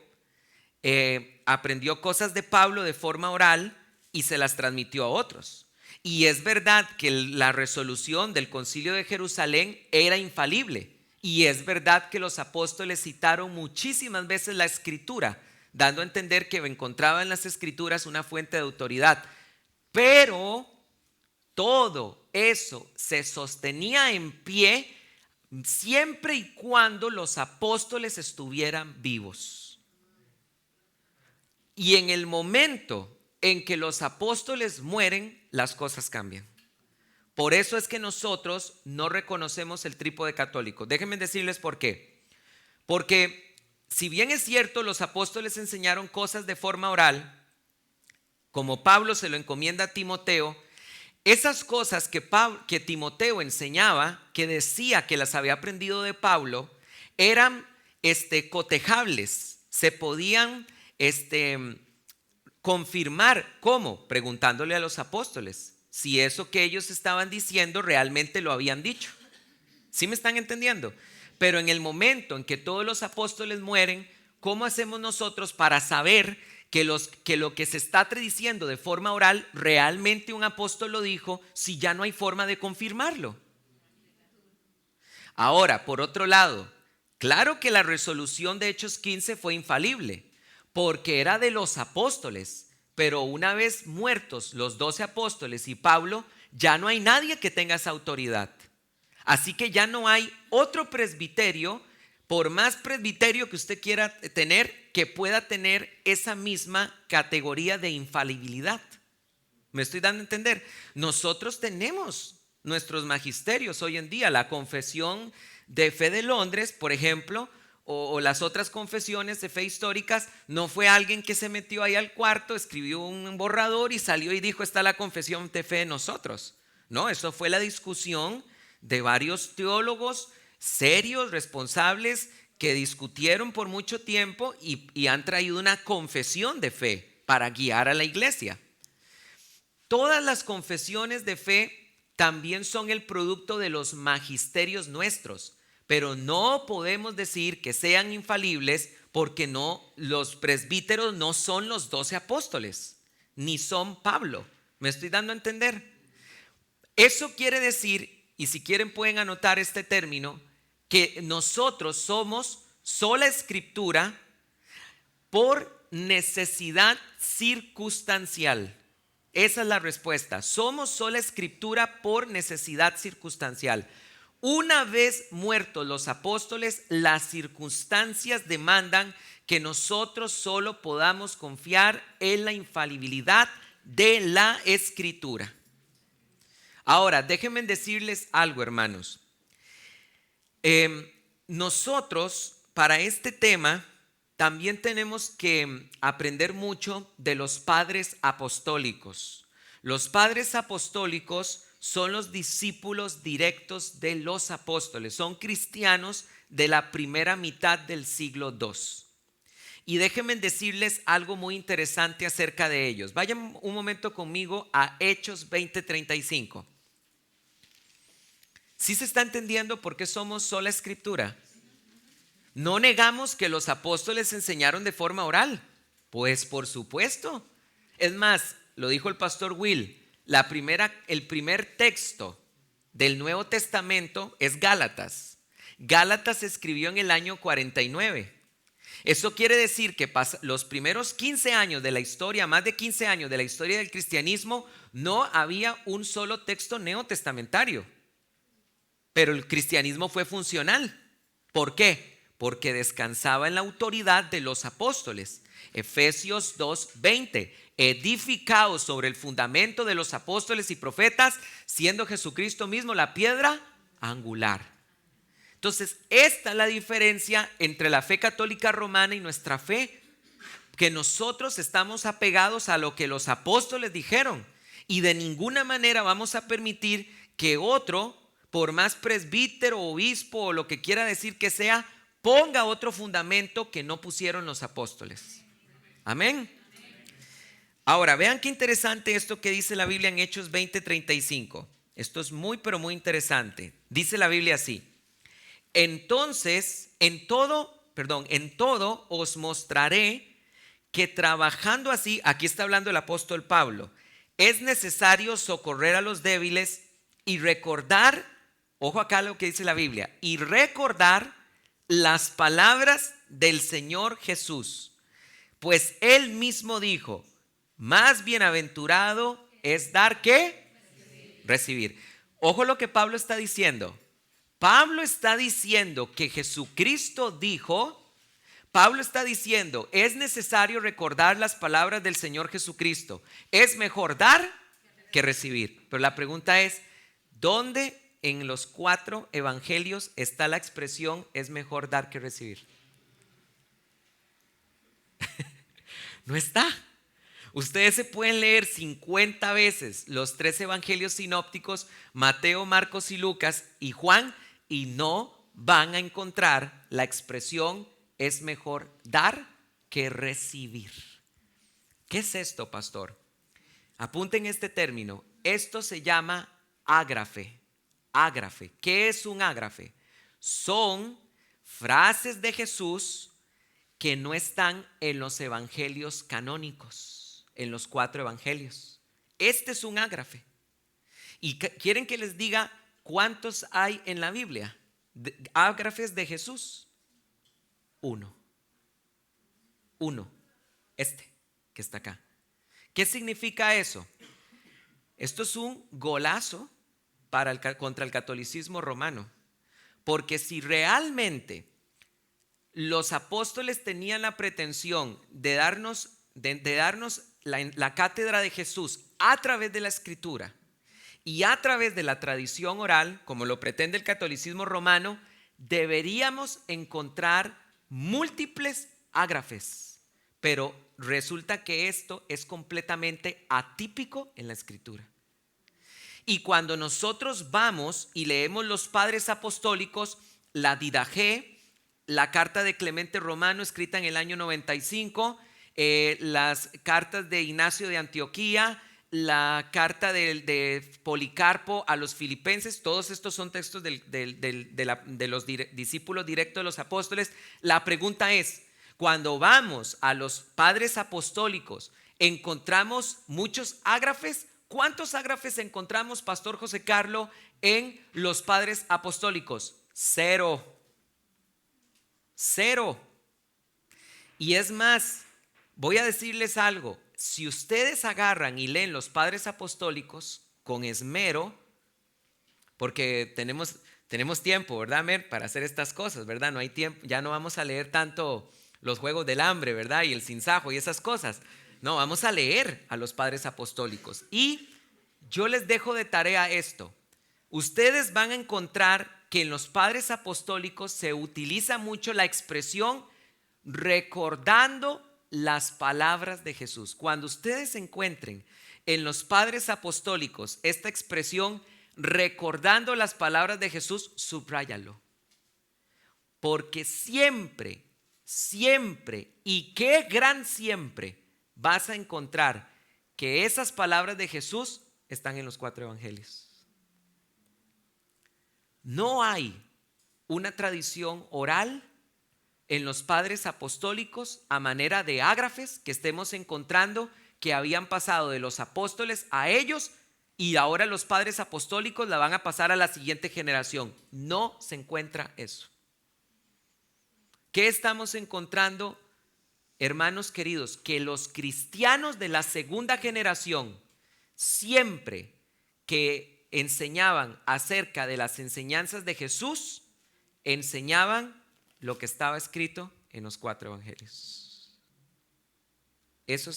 aprendió cosas de Pablo de forma oral y se las transmitió a otros. Y es verdad que la resolución del Concilio de Jerusalén era infalible. Y es verdad que los apóstoles citaron muchísimas veces la escritura, dando a entender que encontraba en las escrituras una fuente de autoridad. Pero todo eso se sostenía en pie siempre y cuando los apóstoles estuvieran vivos. Y en el momento en que los apóstoles mueren, las cosas cambian. Por eso es que nosotros no reconocemos el trípode católico. Déjenme decirles por qué. Porque si bien es cierto, los apóstoles enseñaron cosas de forma oral, como Pablo se lo encomienda a Timoteo, esas cosas que Timoteo enseñaba, que decía que las había aprendido de Pablo, eran cotejables, se podían confirmar. ¿Cómo? Preguntándole a los apóstoles si eso que ellos estaban diciendo realmente lo habían dicho. ¿Sí me están entendiendo? Pero en el momento en que todos los apóstoles mueren, ¿cómo hacemos nosotros para saber que lo que se está diciendo de forma oral realmente un apóstol lo dijo, si ya no hay forma de confirmarlo? Ahora, por otro lado, claro que la resolución de Hechos 15 fue infalible, porque era de los apóstoles, pero una vez muertos los 12 apóstoles y Pablo, ya no hay nadie que tenga esa autoridad. Así que ya no hay otro presbiterio, por más presbiterio que usted quiera tener, que pueda tener esa misma categoría de infalibilidad. ¿Me estoy dando a entender? Nosotros nuestros magisterios hoy en día. La Confesión de Fe de Londres, por ejemplo, o las otras confesiones de fe históricas, no fue alguien que se metió ahí al cuarto, escribió un borrador y salió y dijo: está la confesión de fe de nosotros. No, eso fue la discusión de varios teólogos serios, responsables, que discutieron por mucho tiempo y han traído una confesión de fe para guiar a la iglesia. Todas las confesiones de fe también son el producto de los magisterios nuestros, pero no podemos decir que sean infalibles, porque no, los presbíteros no son los 12 apóstoles, ni son Pablo. ¿Me estoy dando a entender? Eso quiere decir, y si quieren pueden anotar este término, que nosotros somos sola escritura por necesidad circunstancial. Esa es la respuesta. Somos sola escritura por necesidad circunstancial. Una vez muertos los apóstoles, las circunstancias demandan que nosotros solo podamos confiar en la infalibilidad de la escritura. Ahora, déjenme decirles algo, hermanos. Nosotros, para este tema, también tenemos que aprender mucho de los padres apostólicos. Los padres apostólicos son los discípulos directos de los apóstoles, son cristianos de la primera mitad del siglo II. Y déjenme decirles algo muy interesante acerca de ellos. Vayan un momento conmigo a Hechos 20:35. ¿Sí se está entendiendo por qué somos sola escritura? No negamos que los apóstoles enseñaron de forma oral. Pues por supuesto. Es más, lo dijo el pastor Will, el primer texto del Nuevo Testamento es Gálatas. Gálatas se escribió en el año 49. Eso quiere decir que los primeros 15 años de la historia, más de 15 años de la historia del cristianismo, no había un solo texto neotestamentario. Pero el cristianismo fue funcional. ¿Por qué? Porque descansaba en la autoridad de los apóstoles. Efesios 2:20, edificados sobre el fundamento de los apóstoles y profetas, siendo Jesucristo mismo la piedra angular. Entonces, esta es la diferencia entre la fe católica romana y nuestra fe, que nosotros estamos apegados a lo que los apóstoles dijeron, y de ninguna manera vamos a permitir que otro, por más presbítero, obispo o lo que quiera decir que sea, ponga otro fundamento que no pusieron los apóstoles. Amén. Ahora, vean qué interesante esto que dice la Biblia en Hechos 20:35. Esto es muy, pero muy interesante. Dice la Biblia así: entonces, en todo os mostraré que trabajando así, aquí está hablando el apóstol Pablo, es necesario socorrer a los débiles y recordar, ojo acá lo que dice la Biblia, y recordar las palabras del Señor Jesús, pues Él mismo dijo: más bienaventurado es dar que recibir. Ojo lo que Pablo está diciendo. Pablo está diciendo que Jesucristo dijo, Pablo está diciendo, es necesario recordar las palabras del Señor Jesucristo. Es mejor dar que recibir. Pero la pregunta es, ¿dónde en los 4 evangelios está la expresión es mejor dar que recibir? No está. Ustedes se pueden leer 50 veces los 3 evangelios sinópticos, Mateo, Marcos y Lucas y Juan, y no van a encontrar la expresión es mejor dar que recibir. ¿Qué es esto, pastor? Apunten este término. Esto se llama ágrafe. Ágrafe. ¿Qué es un ágrafe? Son frases de Jesús que no están en los evangelios canónicos, en los 4 evangelios. Este es un ágrafe. ¿Y quieren que les diga cuántos hay en la Biblia? Ágrafes de Jesús. 1. Este que está acá. ¿Qué significa eso? Esto es un golazo contra el catolicismo romano. Porque si realmente los apóstoles tenían la pretensión de darnos la cátedra de Jesús a través de la escritura, Y a través de la tradición oral, como lo pretende el catolicismo romano, deberíamos encontrar múltiples ágrafes. Pero resulta que esto es completamente atípico en la Escritura. Y cuando nosotros vamos y leemos los padres apostólicos, la Didaché, la carta de Clemente Romano escrita en el año 95, las cartas de Ignacio de Antioquía, la carta de Policarpo a los filipenses, todos estos son textos de los discípulos directos de los apóstoles. La pregunta es, cuando vamos a los padres apostólicos, ¿encontramos muchos ágrafes? ¿Cuántos ágrafes encontramos, Pastor José Carlos, en los padres apostólicos? Cero. Y es más, voy a decirles algo. Si ustedes agarran y leen los padres apostólicos con esmero, porque tenemos tiempo, ¿verdad, Mer? Para hacer estas cosas, ¿verdad? No hay tiempo, ya no vamos a leer tanto los Juegos del Hambre, ¿verdad? Y el Sinsajo y esas cosas. No, vamos a leer a los padres apostólicos. Y yo les dejo de tarea esto. Ustedes van a encontrar que en los padres apostólicos se utiliza mucho la expresión recordando las palabras de Jesús. Cuando ustedes encuentren en los padres apostólicos esta expresión recordando las palabras de Jesús, subráyalo. Porque siempre, y qué gran siempre, vas a encontrar que esas palabras de Jesús están en los 4 evangelios. No hay una tradición oral en los padres apostólicos a manera de ágrafes que estemos encontrando que habían pasado de los apóstoles a ellos y ahora los padres apostólicos la van a pasar a la siguiente generación. No se encuentra eso. ¿Qué estamos encontrando, hermanos queridos? Que los cristianos de la segunda generación, siempre que enseñaban acerca de las enseñanzas de Jesús, enseñaban lo que estaba escrito en los 4 evangelios. Eso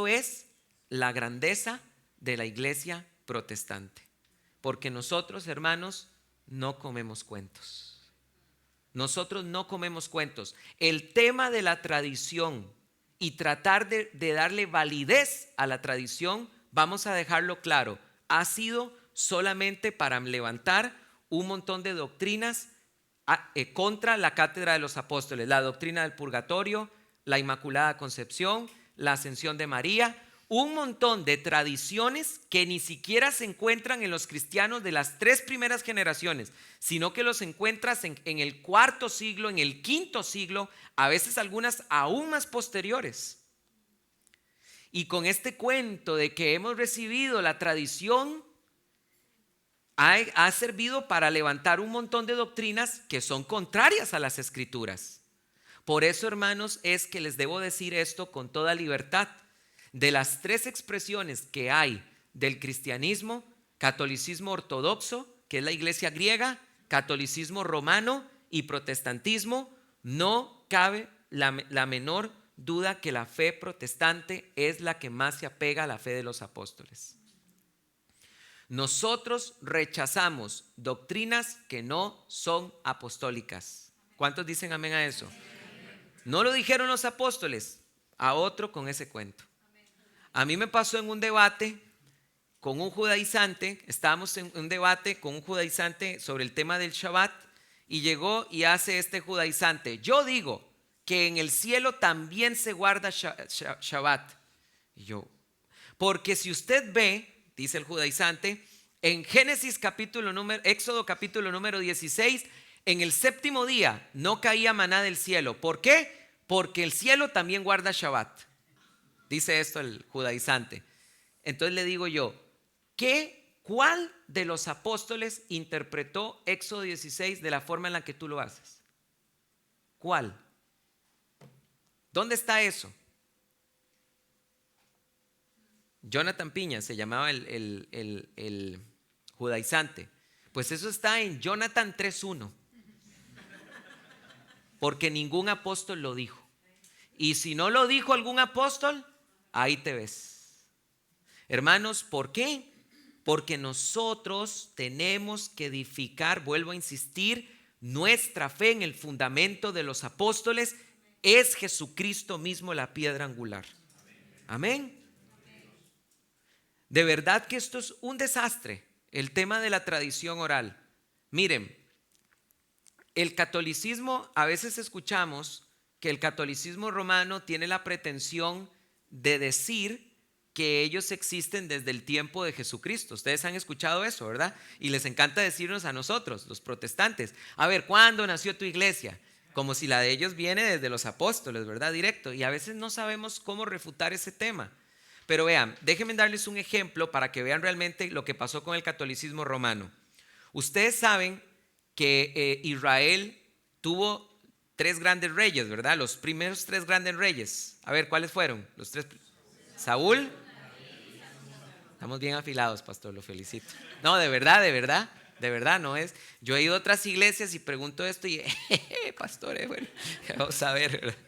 es la grandeza de la iglesia protestante. Porque nosotros, hermanos, no comemos cuentos. Nosotros no comemos cuentos. El tema de la tradición y tratar de darle validez a la tradición, vamos a dejarlo claro, ha sido solamente para levantar un montón de doctrinas contra la cátedra de los apóstoles, la doctrina del purgatorio, la Inmaculada Concepción, la Ascensión de María, un montón de tradiciones que ni siquiera se encuentran en los cristianos de las 3 primeras generaciones, sino que los encuentras en el 4.º siglo, en el 5.º siglo, a veces algunas aún más posteriores. Y con este cuento de que hemos recibido la tradición, ha servido para levantar un montón de doctrinas que son contrarias a las Escrituras. Por eso, hermanos, es que les debo decir esto con toda libertad. De las 3 expresiones que hay del cristianismo, catolicismo ortodoxo, que es la iglesia griega, catolicismo romano y protestantismo, no cabe la menor duda que la fe protestante es la que más se apega a la fe de los apóstoles. Nosotros rechazamos doctrinas que no son apostólicas. ¿Cuántos dicen amén a eso? No lo dijeron los apóstoles, a otro con ese cuento. A mí me pasó en un debate con un judaizante, estábamos en un debate con un judaizante sobre el tema del Shabbat y llegó y hace este judaizante: yo digo que en el cielo también se guarda Shabbat. Y yo, porque si usted ve, dice el judaizante, en Éxodo capítulo número 16, en el 7º día no caía maná del cielo. ¿Por qué? Porque el cielo también guarda Shabbat. Dice esto el judaizante. Entonces le digo yo, ¿cuál de los apóstoles interpretó Éxodo 16 de la forma en la que tú lo haces? ¿Cuál? ¿Dónde está eso? Jonathan Piña se llamaba el judaizante. Pues eso está en Jonathan 3:1. Porque ningún apóstol lo dijo. Y si no lo dijo algún apóstol, ahí te ves. Hermanos, ¿por qué? porque nosotros tenemos que edificar, vuelvo a insistir, nuestra fe en el fundamento de los apóstoles. Es Jesucristo mismo la piedra angular. Amén. De verdad que esto es un desastre, el tema de la tradición oral. Miren, el catolicismo, a veces escuchamos que el catolicismo romano tiene la pretensión de decir que ellos existen desde el tiempo de Jesucristo. Ustedes han escuchado eso, ¿verdad? Y les encanta decirnos a nosotros, los protestantes, a ver, ¿cuándo nació tu iglesia? Como si la de ellos viene desde los apóstoles, ¿verdad? Directo. Y a veces no sabemos cómo refutar ese tema. Pero vean, déjenme darles un ejemplo para que vean realmente lo que pasó con el catolicismo romano. Ustedes saben que Israel tuvo 3 grandes reyes, ¿verdad? Los primeros 3 grandes reyes. A ver, ¿cuáles fueron? Los 3. Saúl. Estamos bien afilados, pastor, lo felicito. No, de verdad no es. Yo he ido a otras iglesias y pregunto esto y, pastor, bueno, vamos a ver, ¿verdad?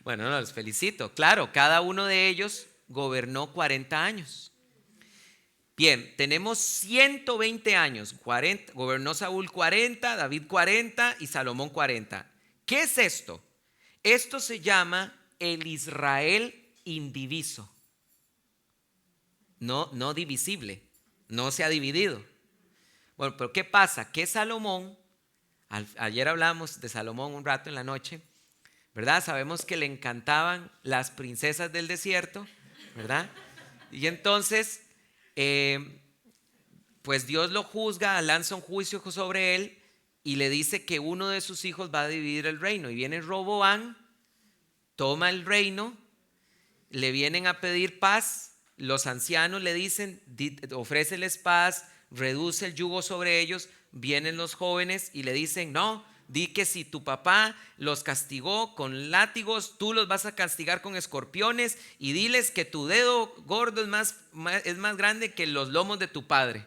Bueno, no, los felicito. Claro, cada uno de ellos gobernó 40 años. Bien, tenemos 120 años. 40, gobernó Saúl 40, David 40 y Salomón 40. ¿Qué es esto? Esto se llama el Israel indiviso. No divisible, no se ha dividido. Bueno, pero ¿qué pasa? Que Salomón, ayer hablamos de Salomón un rato en la noche, ¿verdad? Sabemos que le encantaban las princesas del desierto, ¿verdad? Y entonces, pues Dios lo juzga, lanza un juicio sobre él y le dice que uno de sus hijos va a dividir el reino. Y viene Roboam, toma el reino, le vienen a pedir paz, los ancianos le dicen, ofréceles paz, reduce el yugo sobre ellos. Vienen los jóvenes y le dicen, no, di que si tu papá los castigó con látigos, tú los vas a castigar con escorpiones, y diles que tu dedo gordo es más grande que los lomos de tu padre.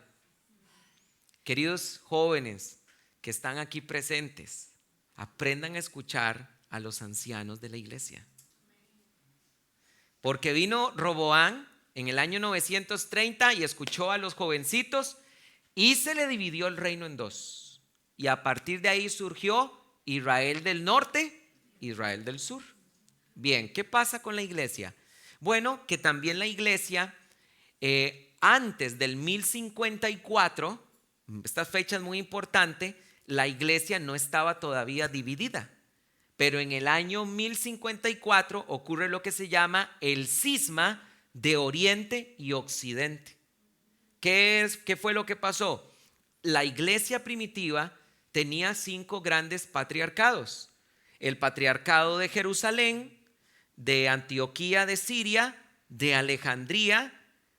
Queridos jóvenes que están aquí presentes, aprendan a escuchar a los ancianos de la iglesia. Porque vino Roboam en el año 930 y escuchó a los jovencitos y se le dividió el reino en 2. Y a partir de ahí surgió Israel del norte, Israel del sur. Bien, ¿qué pasa con la iglesia? Bueno, que también la iglesia antes del 1054, esta fecha es muy importante, la iglesia no estaba todavía dividida. Pero en el año 1054 ocurre lo que se llama el cisma de Oriente y Occidente. ¿Qué fue lo que pasó? La iglesia primitiva tenía 5 grandes patriarcados: el patriarcado de Jerusalén, de Antioquía de Siria, de Alejandría,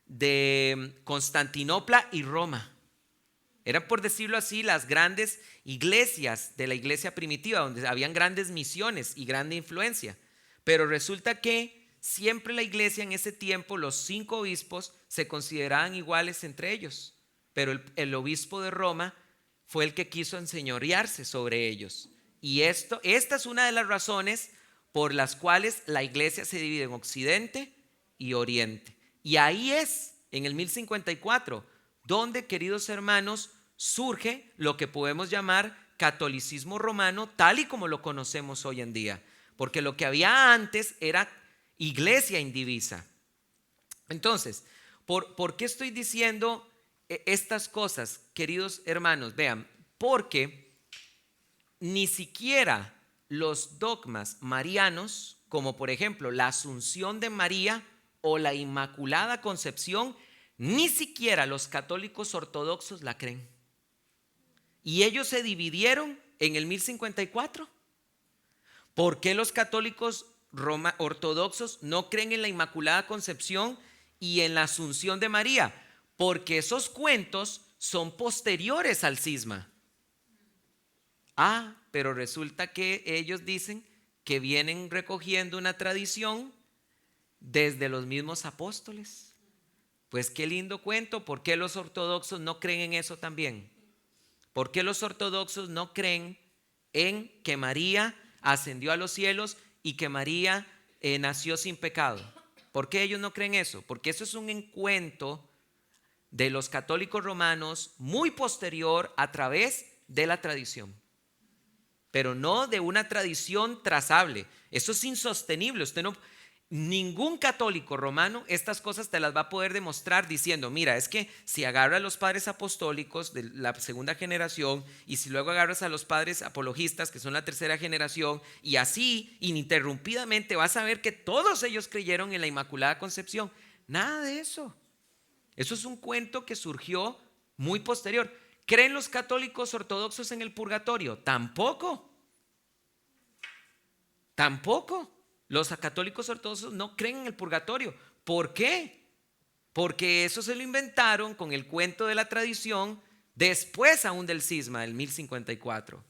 de Constantinopla y Roma. Eran, por decirlo así, las grandes iglesias de la iglesia primitiva, donde habían grandes misiones y grande influencia. Pero resulta que siempre la iglesia en ese tiempo, los 5 obispos se consideraban iguales entre ellos, pero el obispo de Roma fue el que quiso enseñorearse sobre ellos. Y esta es una de las razones por las cuales la iglesia se divide en Occidente y Oriente. Y ahí es, en el 1054, donde, queridos hermanos, surge lo que podemos llamar catolicismo romano, tal y como lo conocemos hoy en día. Porque lo que había antes era iglesia indivisa. Entonces, ¿por qué estoy diciendo estas cosas, queridos hermanos? Vean, porque ni siquiera los dogmas marianos, como por ejemplo la Asunción de María o la Inmaculada Concepción, ni siquiera los católicos ortodoxos la creen. Y ellos se dividieron en el 1054. ¿Por qué los católicos ortodoxos no creen en la Inmaculada Concepción y en la Asunción de María? Porque esos cuentos son posteriores al cisma. Pero resulta que ellos dicen que vienen recogiendo una tradición desde los mismos apóstoles. Pues qué lindo cuento. ¿Por qué los ortodoxos no creen en eso también? ¿Por qué los ortodoxos no creen en que María ascendió a los cielos y que María nació sin pecado? ¿Por qué ellos no creen eso? Porque eso es un cuento de los católicos romanos muy posterior a través de la tradición, pero no de una tradición trazable. Eso es insostenible. Ningún católico romano estas cosas te las va a poder demostrar diciendo, mira, es que si agarras a los padres apostólicos de la segunda generación y si luego agarras a los padres apologistas que son la tercera generación y así ininterrumpidamente vas a ver que todos ellos creyeron en la Inmaculada Concepción. Nada de eso. Eso es un cuento que surgió muy posterior. ¿Creen los católicos ortodoxos en el purgatorio? Tampoco. Los católicos ortodoxos no creen en el purgatorio. ¿Por qué? Porque eso se lo inventaron con el cuento de la tradición después aún del cisma del 1054.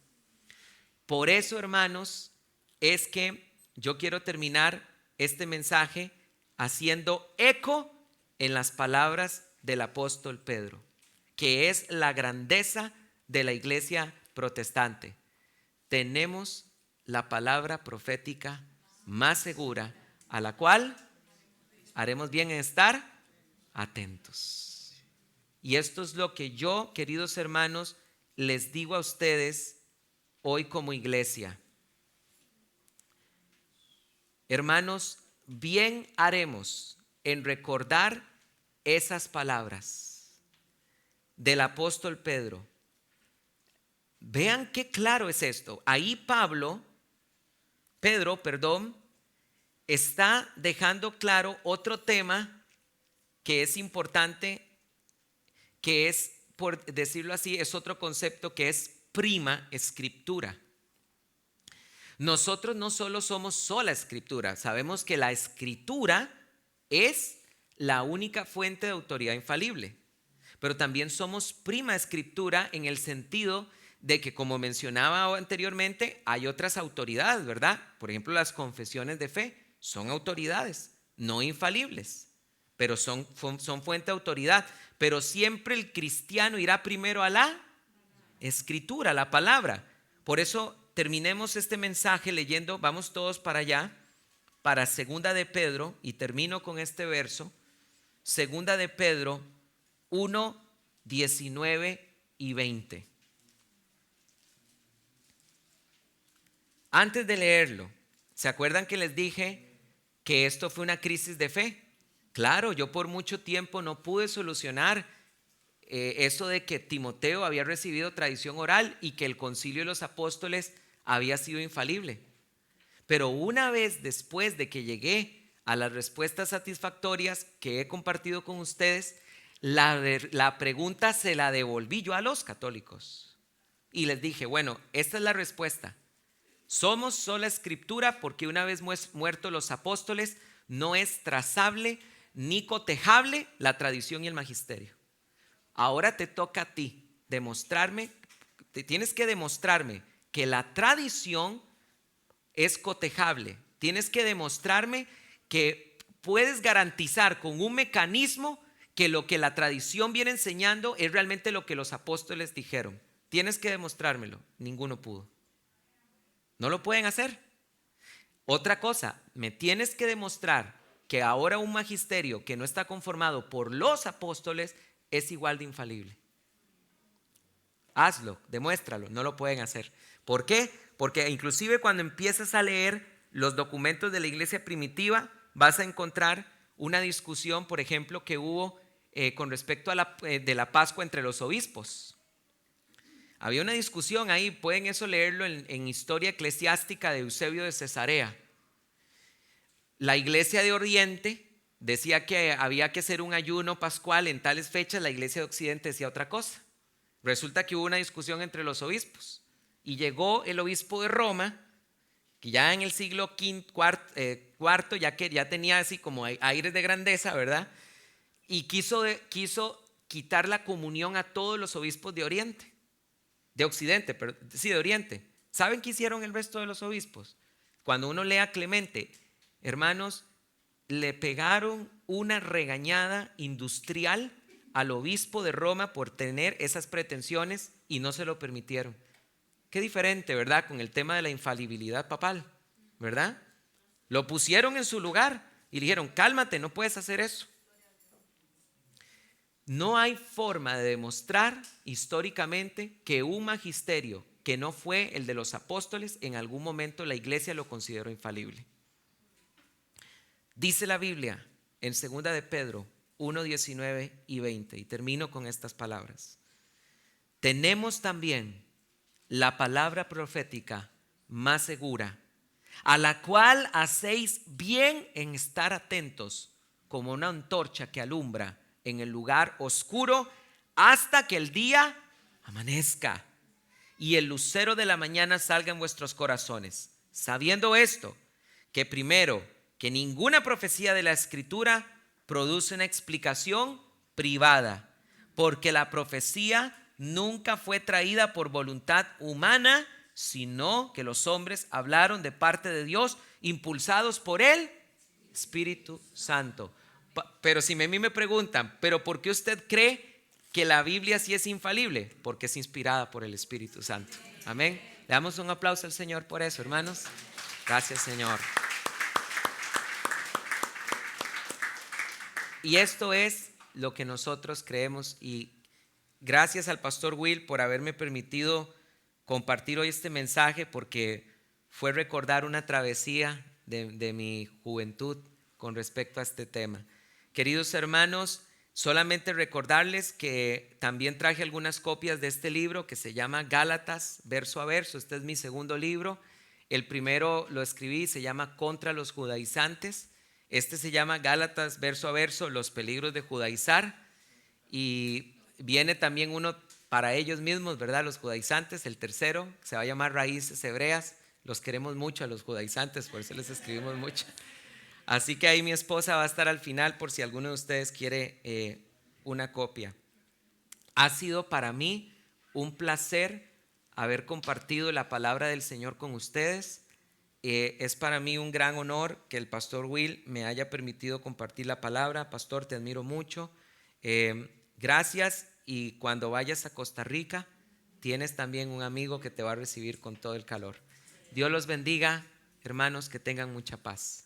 Por eso, hermanos, es que yo quiero terminar este mensaje haciendo eco en las palabras del apóstol Pedro, que es la grandeza de la iglesia protestante. Tenemos la palabra profética más segura, a la cual haremos bien en estar atentos. Y esto es lo que yo, queridos hermanos, les digo a ustedes hoy como iglesia. Hermanos, bien haremos en recordar esas palabras del apóstol Pedro. Vean qué claro es esto. Ahí Pedro, está dejando claro otro tema que es importante, que es, por decirlo así, es otro concepto que es prima escritura. Nosotros no solo somos sola escritura, sabemos que la escritura es la única fuente de autoridad infalible, pero también somos prima escritura en el sentido de que, como mencionaba anteriormente, hay otras autoridades, ¿verdad? Por ejemplo, las confesiones de fe son autoridades, no infalibles, pero son fuente de autoridad. Pero siempre el cristiano irá primero a la escritura, a la palabra. Por eso terminemos este mensaje leyendo, vamos todos para allá, para segunda de Pedro, y termino con este verso, segunda de Pedro 1, 19 y 20. Antes de leerlo, ¿se acuerdan que les dije que esto fue una crisis de fe? Claro, yo por mucho tiempo no pude solucionar eso de que Timoteo había recibido tradición oral y que el concilio de los apóstoles había sido infalible. Pero una vez después de que llegué a las respuestas satisfactorias que he compartido con ustedes, la pregunta se la devolví yo a los católicos y les dije, bueno, esta es la respuesta. Somos sola escritura porque una vez muertos los apóstoles no es trazable ni cotejable la tradición y el magisterio. Ahora te toca a ti tienes que demostrarme que la tradición es cotejable. Tienes que demostrarme que puedes garantizar con un mecanismo que lo que la tradición viene enseñando es realmente lo que los apóstoles dijeron. Tienes que demostrármelo. Ninguno pudo. No lo pueden hacer. Otra cosa, me tienes que demostrar que ahora un magisterio que no está conformado por los apóstoles es igual de infalible. Hazlo, demuéstralo. No lo pueden hacer. ¿Por qué? Porque inclusive cuando empiezas a leer los documentos de la iglesia primitiva, vas a encontrar una discusión, por ejemplo, que hubo con respecto a de la Pascua entre los obispos. Había una discusión ahí, pueden eso leerlo en Historia Eclesiástica de Eusebio de Cesarea. La iglesia de Oriente decía que había que hacer un ayuno pascual en tales fechas, la iglesia de Occidente decía otra cosa. Resulta que hubo una discusión entre los obispos y llegó el obispo de Roma, que ya en el siglo IV ya tenía así como aires de grandeza, ¿verdad? Y quiso quitar la comunión a todos los obispos de Oriente. De Occidente, pero sí, de Oriente. ¿Saben qué hicieron el resto de los obispos? Cuando uno lee a Clemente, hermanos, le pegaron una regañada industrial al obispo de Roma por tener esas pretensiones y no se lo permitieron. Qué diferente, ¿verdad? Con el tema de la infalibilidad papal, ¿verdad? Lo pusieron en su lugar y le dijeron, cálmate, no puedes hacer eso. No hay forma de demostrar históricamente que un magisterio que no fue el de los apóstoles, en algún momento la iglesia lo consideró infalible. Dice la Biblia en 2 de Pedro 1, 19 y 20, y termino con estas palabras. Tenemos también la palabra profética más segura, a la cual hacéis bien en estar atentos, como una antorcha que alumbra en el lugar oscuro hasta que el día amanezca y el lucero de la mañana salga en vuestros corazones, sabiendo esto, que primero, que ninguna profecía de la Escritura produce una explicación privada, porque la profecía nunca fue traída por voluntad humana, sino que los hombres hablaron de parte de Dios, impulsados por el Espíritu Santo. Pero si a mí me preguntan, ¿pero por qué usted cree que la Biblia sí es infalible? Porque es inspirada por el Espíritu Santo. Amén. Le damos un aplauso al Señor por eso, hermanos. Gracias, Señor. Y esto es lo que nosotros creemos, y gracias al pastor Will por haberme permitido compartir hoy este mensaje, porque fue recordar una travesía de mi juventud con respecto a este tema. Queridos hermanos, solamente recordarles que también traje algunas copias de este libro que se llama Gálatas, verso a verso. Este es mi segundo libro. El primero lo escribí, se llama Contra los judaizantes. Este se llama Gálatas, verso a verso, los peligros de judaizar. Y viene también uno para ellos mismos, ¿verdad? Los judaizantes, el tercero, se va a llamar Raíces Hebreas. Los queremos mucho a los judaizantes, por eso les escribimos mucho. Así que ahí mi esposa va a estar al final por si alguno de ustedes quiere una copia. Ha sido para mí un placer haber compartido la palabra del Señor con ustedes. Es para mí un gran honor que el pastor Will me haya permitido compartir la palabra. Pastor, te admiro mucho. Gracias, y cuando vayas a Costa Rica tienes también un amigo que te va a recibir con todo el calor. Dios los bendiga, hermanos, que tengan mucha paz.